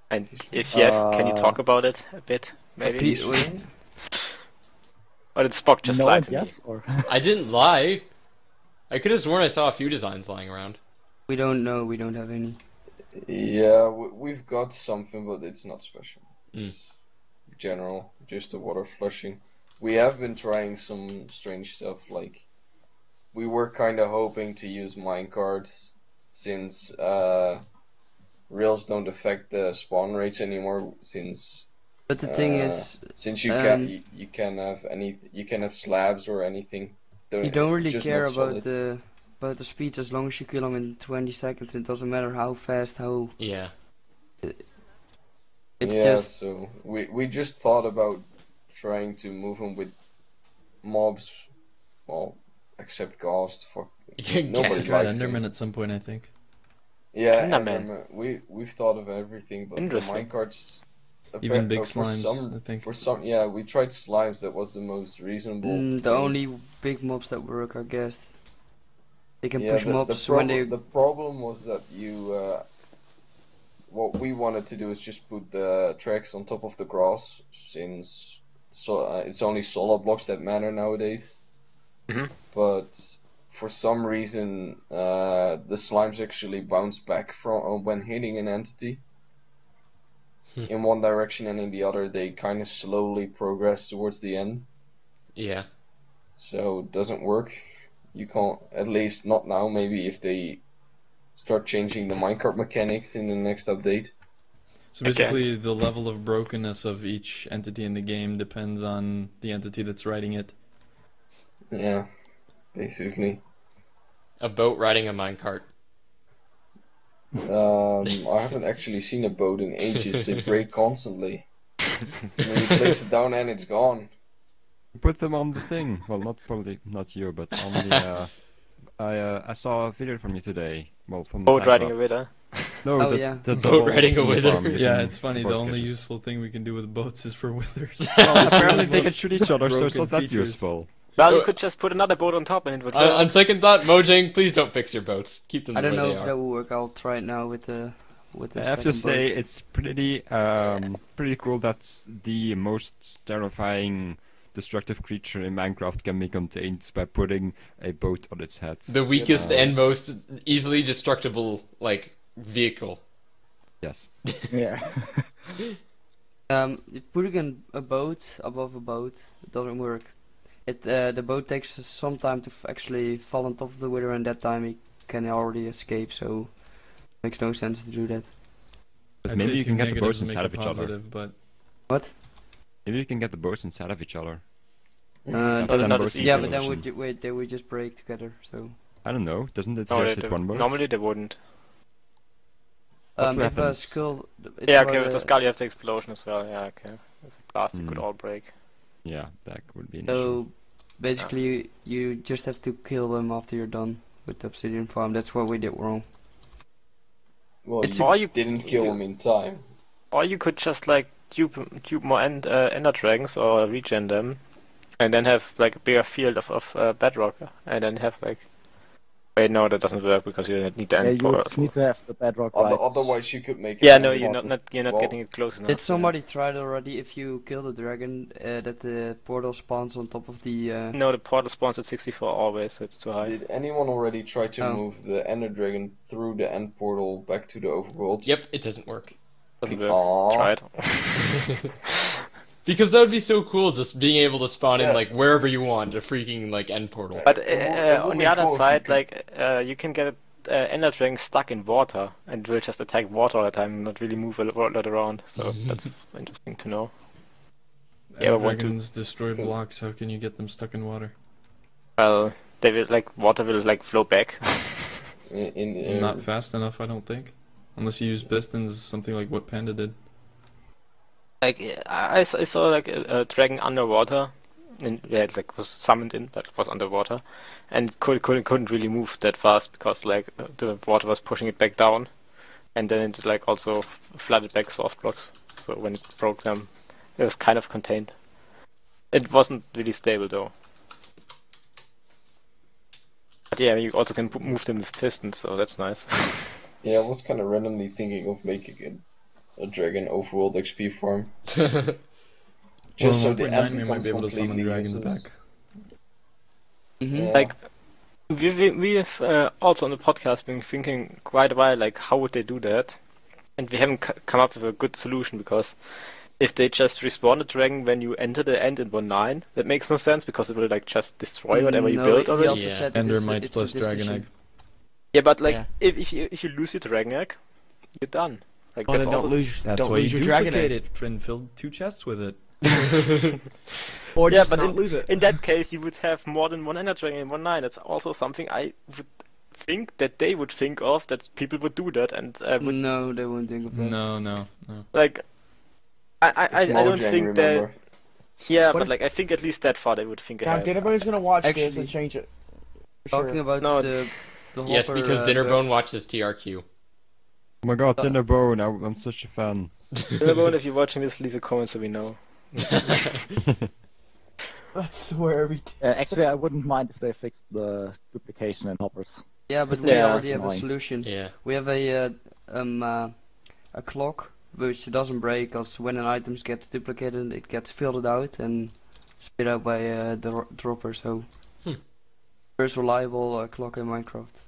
And if yes, can you talk about it a bit, maybe? Or did Spock just no lie and to yes, or I didn't lie. I could have sworn I saw a few designs lying around. we don't know. We don't have any. Yeah, we've got something, but it's not special. Mm. It's general, just the water flushing. We have been trying some strange stuff, like we were kind of hoping to use minecarts since rails don't affect the spawn rates anymore. But the thing is, Since you can have slabs or anything. you don't really just care not about solid. the speed as long as you kill them in 20 seconds. It doesn't matter how fast, how. Yeah. It's Yeah, just so we just thought about trying to move them with mobs, well, except Ghost. Nobody Gas. likes him. Enderman at some point, I think. Yeah, Enderman. We've thought of everything, but the Interesting. minecarts. Even big for slimes, I think. For some, yeah, we tried slimes. That was the most reasonable. the thing. only big mobs that work, I guess. They can Yeah, push mobs when they. the problem was that what we wanted to do is just put the tracks on top of the grass, since it's only solid blocks that matter nowadays. Mhm. But for some reason, the slimes actually bounce back from when hitting an entity. In one direction and in the other, they kind of slowly progress towards the end. Yeah. So it doesn't work. You can't, at least not now. Maybe if they start changing the minecart mechanics in the next update. So basically, the level of brokenness of each entity in the game depends on the entity that's riding it. Yeah, basically. A boat riding a minecart. I haven't actually seen a boat in ages. They break constantly. And then you place it down and it's gone. Put them on the thing. Well, probably not you, but on the. I saw a video from you today. Well, from Boat riding a SciCraft. wither. No, Oh, the, yeah. the Boat double riding a single wither. farm using Yeah, it's funny. The boat only sketches. useful thing we can do with boats is for withers. Well, apparently they can shoot each other, so it's not Broken that features. useful. Well, So- you could just put another boat on top and it would On, work. on second thought, Mojang, please don't fix your boats. Keep them I the don't way know they if are. that will work. I'll try it now with the. I have to second say, boat. it's pretty cool that the most terrifying destructive creature in Minecraft can be contained by putting a boat on its head. The weakest and most easily destructible, like, vehicle. Yes. yeah. Putting a boat above a boat, it doesn't work. The boat takes some time to actually fall on top of the wither, and that time it can already escape. So makes no sense to do that. But I'd maybe say you two can get the negatives bows make inside a of each other. positive, but What? Maybe you can get the bows inside of each other. Uh, Have 10 not bows as in easy. yeah, each but then direction. wait, they would just break together. So I don't know. Doesn't it No, just hit one boat? normally they wouldn't. What if a happens? skull. Yeah, okay, with the skull you have the explosion as well. Yeah, okay. With the glass it could Hmm. all break. Yeah, that would be an issue. So basically, you just have to kill them after you're done with the obsidian farm. That's what we did wrong. Well, It's you Or you didn't kill him in time. Or you could just like dupe more ender dragons or regen them, and then have like a bigger field of bedrock, and then have like. Wait, no, that doesn't work because you need the Yeah, end you portal. need to have the bedrock right. Otherwise, you could make it. Yeah, no, like- you're not Well, getting it close enough. Did somebody try it already? If you kill the dragon, that the portal spawns on top of the. No, the portal spawns at 64 always, so it's too high. Did anyone already try to Oh. move the Ender Dragon through the end portal back to the overworld? Yep, it doesn't work. Doesn't work. Aww. Try it. Because that would be so cool, just being able to spawn in Yeah. like wherever you want, a freaking like end portal. But It would on be the other cool if you side, could- like you can get ender dragon stuck in water and will just attack water all the time, and not really move a lot around. So that's interesting to know. Yeah, I want to- dragons destroy blocks. How can you get them stuck in water? Well, they will water will flow back. Not fast enough, I don't think. Unless you use pistons, something like what Panda did. Like I saw like a dragon underwater, and yeah, it was summoned in, but it was underwater, and it couldn't really move that fast because like the water was pushing it back down, and then it like also flooded back soft blocks. So when it broke them, it was kind of contained. It wasn't really stable though. But yeah, you also can move them with pistons, so that's nice. Yeah, I was kind of randomly thinking of making a dragon overworld XP farm. Just so the 1.9 end we might becomes be able to summon completely dragons useless. back. Mhm. Yeah. Like we have also on the podcast been thinking quite a while, like how would they do that, and we haven't come up with a good solution because if they just respawn the dragon when you enter the end in 1.9, that makes no sense because it will like just destroy whatever you No, built he already. also Yeah. said that Ender it's a- mites it's a plus dragon decision. egg. Yeah, but like Yeah. if you lose your dragon egg, you're done. Like Well, that's then also don't That's why lose you your dragon duplicate egg. it and fill 2 chests with it. Or Yeah, just but not lose it. in that case you would have more than one ender dragon in 1.9. That's also something I would think that they would think of, that people would do that, and would No, they won't think of that. No. like I don't Mojang, think that. remember? Yeah, What but if- like I think at least that far they would think Now, ahead. Dinnerbone's gonna watch this Actually- and change it. For Talking sure. about No, the Yes, hopper, because Dinnerbone watches TRQ. Oh my god, Dinnerbone, I'm such a fan. Dinnerbone, if you're watching this, leave a comment so we know. I swear we did. Actually, I wouldn't mind if they fixed the duplication in hoppers. Yeah, but we Yeah. already have a Annoying. solution. Yeah. We have a clock which doesn't break because when an item gets duplicated, it gets filled out and spit out by the dropper. So, first reliable clock in Minecraft.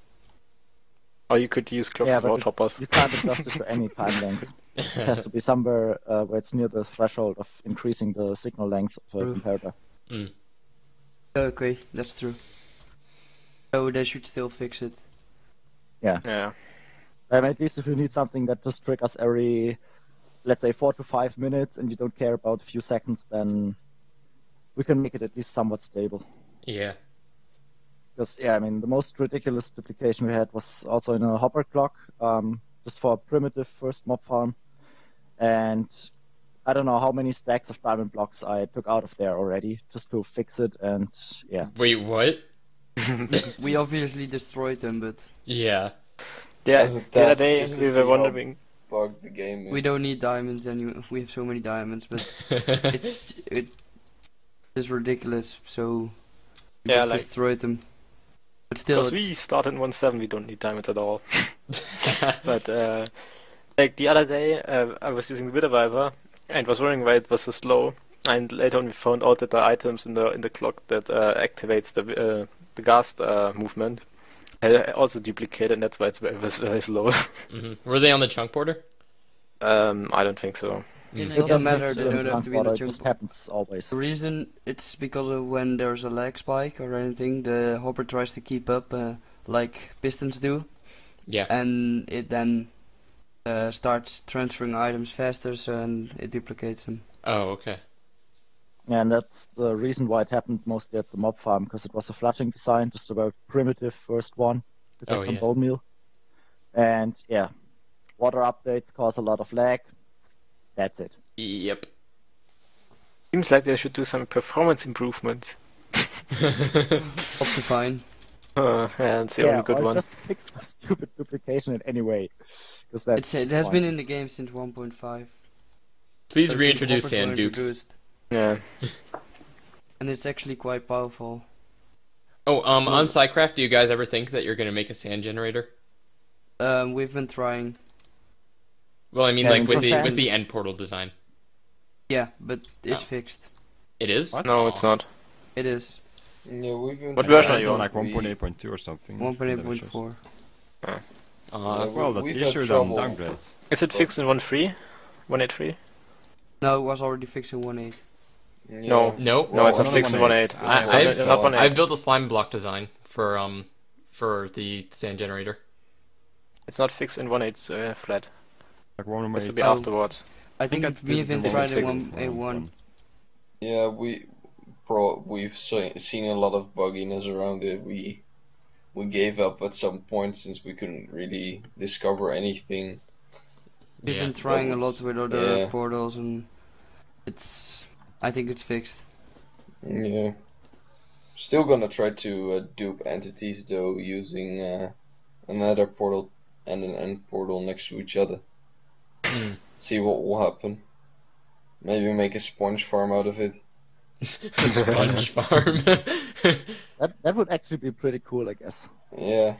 Or you could use clocks Yeah, without but hoppers. You can't adjust it to any time length. It has to be somewhere where it's near the threshold of increasing the signal length of a True. comparator. Okay, that's true. So they should still fix it. Yeah. At least if you need something that just triggers every, let's say, 4 to 5 minutes, and you don't care about a few seconds, then we can make it at least somewhat stable. Yeah. Because, yeah, I mean, the most ridiculous duplication we had was also in a hopper clock, just for a primitive first mob farm. And I don't know how many stacks of diamond blocks I took out of there already, just to fix it, and yeah. Wait, what? We obviously destroyed them, but Yeah. Yeah, As a the other test, day just to we see were how wondering. Bug the game is. we don't need diamonds anyway. We have so many diamonds, but it's ridiculous. So we Yeah, just like- destroyed them. But still, Because we it's, started in 1.7, we don't need diamonds at all. But like the other day, I was using the Wither Viper and was wondering why it was so slow. And later on, we found out that the items in the clock that activates the ghast movement also duplicated, and that's why it was very slow. Were they on the chunk border? I don't think so. Didn't It also doesn't matter, have they to- don't have to be in the It chunk. just happens always. The reason it's because of when there's a lag spike or anything, the hopper tries to keep up like pistons do, Yeah. and it then starts transferring items faster, so and it duplicates them. Oh, okay. And that's the reason why it happened mostly at the mob farm, because it was a flushing design, just a very primitive first one to take Oh, some yeah. bone meal. And yeah, water updates cause a lot of lag. That's it. Yep. Seems like they should do some performance improvements. Optifine. Yeah, it's the only good or one. just fix the stupid duplication in any way. Because It has been in the game since 1.5. Please So reintroduce since hoppers were sand dupes. introduced, Yeah. and it's actually quite powerful. Oh, on SciCraft, do you guys ever think that you're gonna make a sand generator? We've been trying. Well, I mean, Yeah, like for with sand the dupes. end portal design. Yeah, but it's Oh. fixed. It is? What? No, it's not. It is. Yeah, we've been. What version are trying you on? Like we- 1.8.2 or something. 1.8.4. Yeah, Well, that's we've had easier than trouble. downgrades. Is it fixed in 1.3? 1.8.3? No, it was already fixed in 1.8. Yeah. No. No. No, it's not no, fixed in 1.8. 1.8. I, It's I've, not 1.8. I've built a slime block design for the sand generator. It's not fixed in 1.8 flat. Like This will be 1.8. Oh. afterwards. I think we even did tried the in fixed 1.8.1. Yeah, we've seen a lot of bugginess around it. We gave up at some point since we couldn't really discover anything. We've Yeah. been trying a lot was- with other yeah. portals, and I think it's fixed. Yeah. Still gonna try to dupe entities though, using another portal and an end portal next to each other. See what will happen. Maybe make a sponge farm out of it. Sponge farm. That would actually be pretty cool, I guess. Yeah.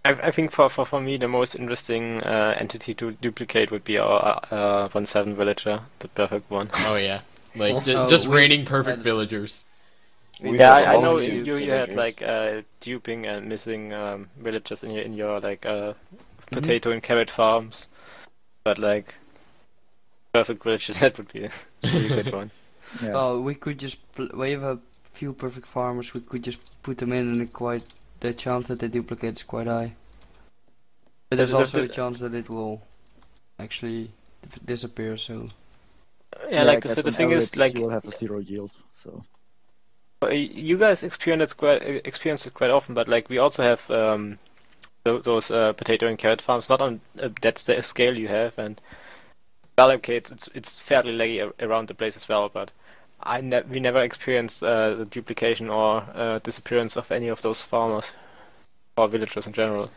I think for me the most interesting entity to duplicate would be our 1.7 villager, the perfect one. Oh yeah, like Oh, just we've raining perfect had- villagers. We've Yeah, had a I lot know of you dupe had villagers. like duping and missing villagers in your like potato and carrot farms, but like perfect villagers that would be a really good one. Yeah. Well, we could just we have a few perfect farmers. We could just put them in, and the chance that they duplicate is quite high. But there's The- also a the- chance that it will actually disappear. So Yeah, like I guess the on thing is average like you will have a zero yield. So you guys experience it quite often, but like we also have those potato and carrot farms, not on that scale you have, and allocates it's fairly laggy around the place as well. But we never experienced the duplication or disappearance of any of those farmers or villagers in general.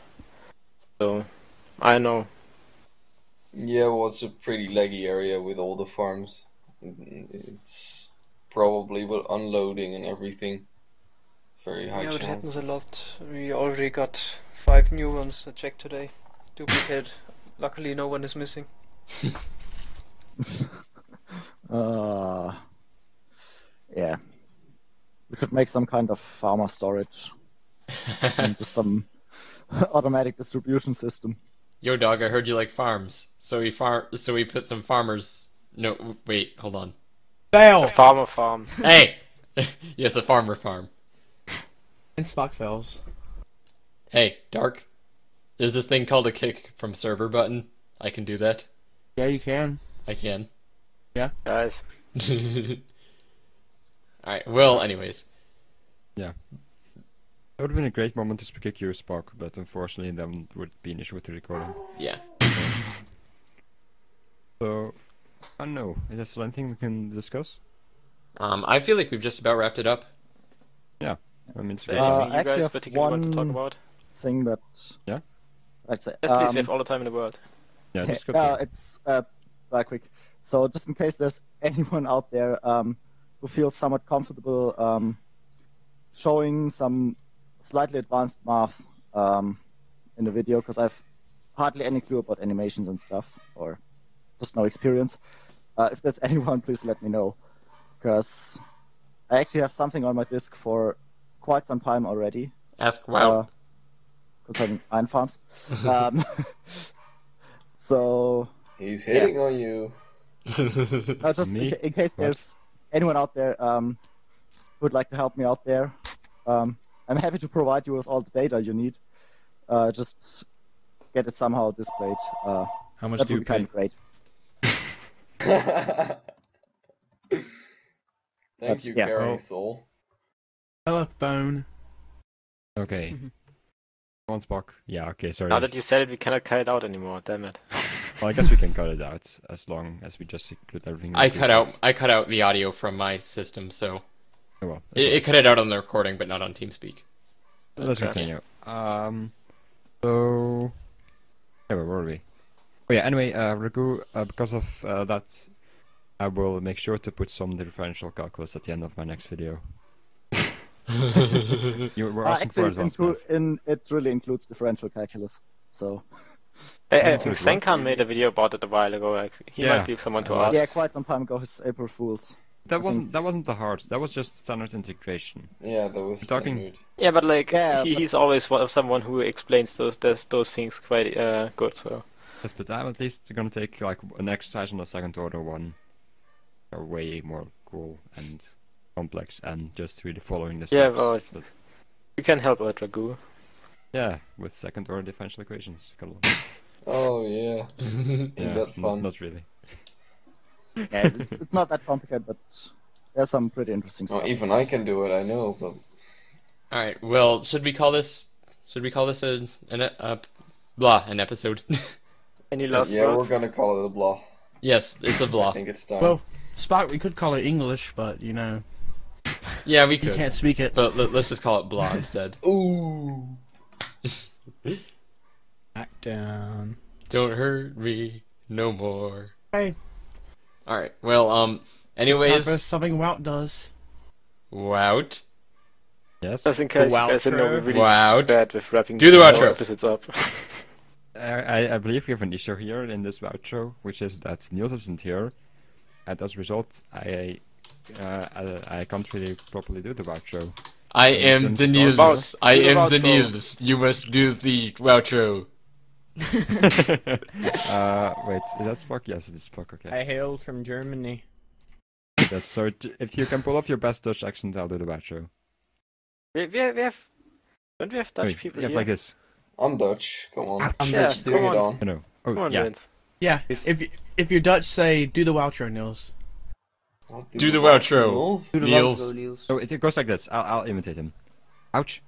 So I know. Yeah, well, it's a pretty laggy area with all the farms. It's probably with unloading and everything. Very high Yeah, it chance. happens a lot. We already got 5 new ones checked today. Duplicate. Luckily, no one is missing. yeah, we should make some kind of farmer storage and just some automatic distribution system. Yo, dog, I heard you like farms, so we put some farmers. No, wait, hold on. Fail! A farmer farm. Hey, yes, a farmer farm. And Spock fails. Hey, Dark, there's this thing called a kick from server button. I can do that. Yeah, you can. I can. Guys. Alright, well, anyways. It would have been a great moment to kick your Spock, but unfortunately then would be an issue with the recording. Yeah. So, I don't know. Is there still anything we can discuss? I feel like we've just about wrapped it up. I mean, it's So great. anything I you actually guys have particularly want to talk one- about? Thing that Yeah? I'd say. Yes, please. We have all the time in the world. Yeah, just go through. It's very quick. So just in case there's anyone out there who feels somewhat comfortable showing some slightly advanced math in the video, because I've hardly any clue about animations and stuff, or just no experience. If there's anyone, please let me know, because I actually have something on my disk for quite some time already. Ask Wout. Concerning iron farms. So He's hitting on you. just Me? in case there's anyone out there who would like to help me out there, I'm happy to provide you with all the data you need. Just get it somehow displayed. How much That do would you be kind pay? of great. Thank you, yeah. Caring Well- Soul. Telephone. Okay. One Spock. Yeah, okay, sorry. Now that you said it, we cannot cut it out anymore. Damn it. Well, I guess we can cut it out as long as we just include everything. in I the cut out presets. I cut out the audio from my system, so Oh, well, that's it cut it out on the recording, but not on TeamSpeak. Let's Okay. continue. So, yeah, where were we? Oh yeah. Anyway, Ragou, because of that, I will make sure to put some differential calculus at the end of my next video. You were asking for Actually, advanced math. it really includes differential calculus. So I Oh, think what? Senkan made a video about it a while ago. Like, he Yeah. might be someone to Well, ask. yeah, quite some time ago, his April Fools. That wasn't the hard. That was just standard integration. Yeah, that was Talking- standard. Yeah, but like Yeah, he's always someone who explains those things quite good. So Yes, but I'm at least gonna take like an exercise on the second order one. Are way more cool and complex and just really following the steps. Yeah, well, But, you can help out Ragou. yeah, with second order differential equations. Come on. Oh yeah, ain't Yeah, that fun? not really. Yeah, it's not that complicated, but there's some pretty interesting stuff. Well, even I can do it, I know, but All right. Well, should we call this an episode? Any last yeah, we're words? gonna call it a blah. Yes, it's a I vlog. think it's time. Well, Spock, we could call it English, but you know, Yeah, we you could. can't speak it. But let's just call it blah instead. Ooh. Back down. Don't hurt me no more. Hey, All right. Well, it's time for anyways, something Wout does. Wout. Yes. Just in case you guys didn't know, we're Outro. really Wout. bad with wrapping Do the these outro. episodes up. I believe we have an issue here in this outro, which is that Niels isn't here, and as a result, I can't really properly do the outro. I It's am going the to Niels. Wout. I Do the am the outro. Niels. You must do the outro. Wait, is that Spock? Yes, it is Spock. Okay. I hail from Germany. Yes, so if you can pull off your best Dutch accent, I'll do the outro. we have. Don't we have Dutch Wait, people you have here? like this. I'm Dutch. Come on. I'm Yeah, Dutch too. Bring come it on. on. I know. Oh, Come on, yeah. Vince. Yeah, if you're Dutch, say do the outro, Nils. I'll Do the outro. Niels. Do the Niels. outro, Niels. So it goes like this. I'll imitate him. Ouch.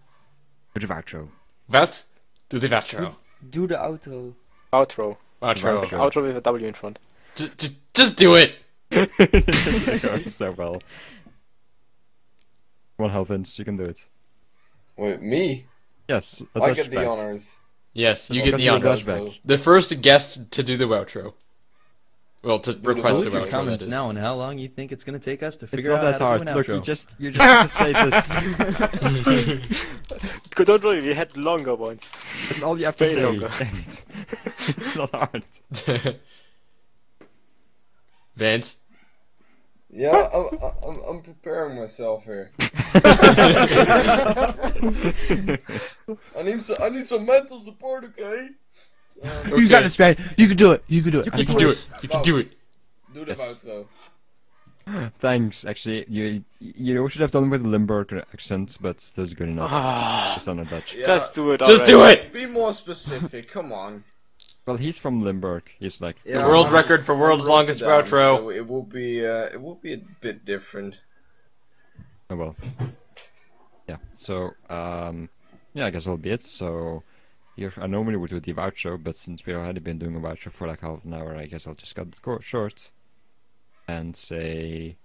Do the outro. What? Do the outro. Do the outro. Outro. Outro. Outro. Outro with a W in front. Just do it. It goes so well. Come on, Vince, you can do it. Wait, me? Yes, a I Dutch get the back. honors. Yes, you Well, get because the you're a honors. Dutch back. The first guest to do the outro. Well, to the request outro. the Leave your outro. comments that is. now on how long you think it's going to take us to It's figure not out that how hard. to do an Look, outro. you just have to say this. Don't worry, we had longer ones. That's all you have to Way say. longer. Damn it. It's not hard. Vance. Yeah, I'm preparing myself here. I need some mental support, okay? You got this, man. You can do it. You can do it. You can do it. You can do it. Do the Yes. outro. Thanks. Actually, you should have done with the Limburg accent, but that's good enough. Ah, It's not Dutch. Yeah, just do it. Just already. do it. Be more specific. Come on. Well, he's from Limburg. He's like Yeah, World I'm- record for world's I'm longest Rotterdam, outro. So it will be a bit different. Oh well. Yeah. So yeah, I guess that'll be it. So here I normally would do the outro, but since we've already been doing a outro for like half an hour, I guess I'll just cut it short and say,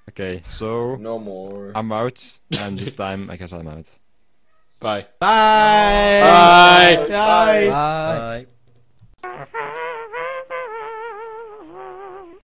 okay, so No more. I'm out, and this time I guess I'm out. Bye. Bye. Bye. Bye. Bye. Bye.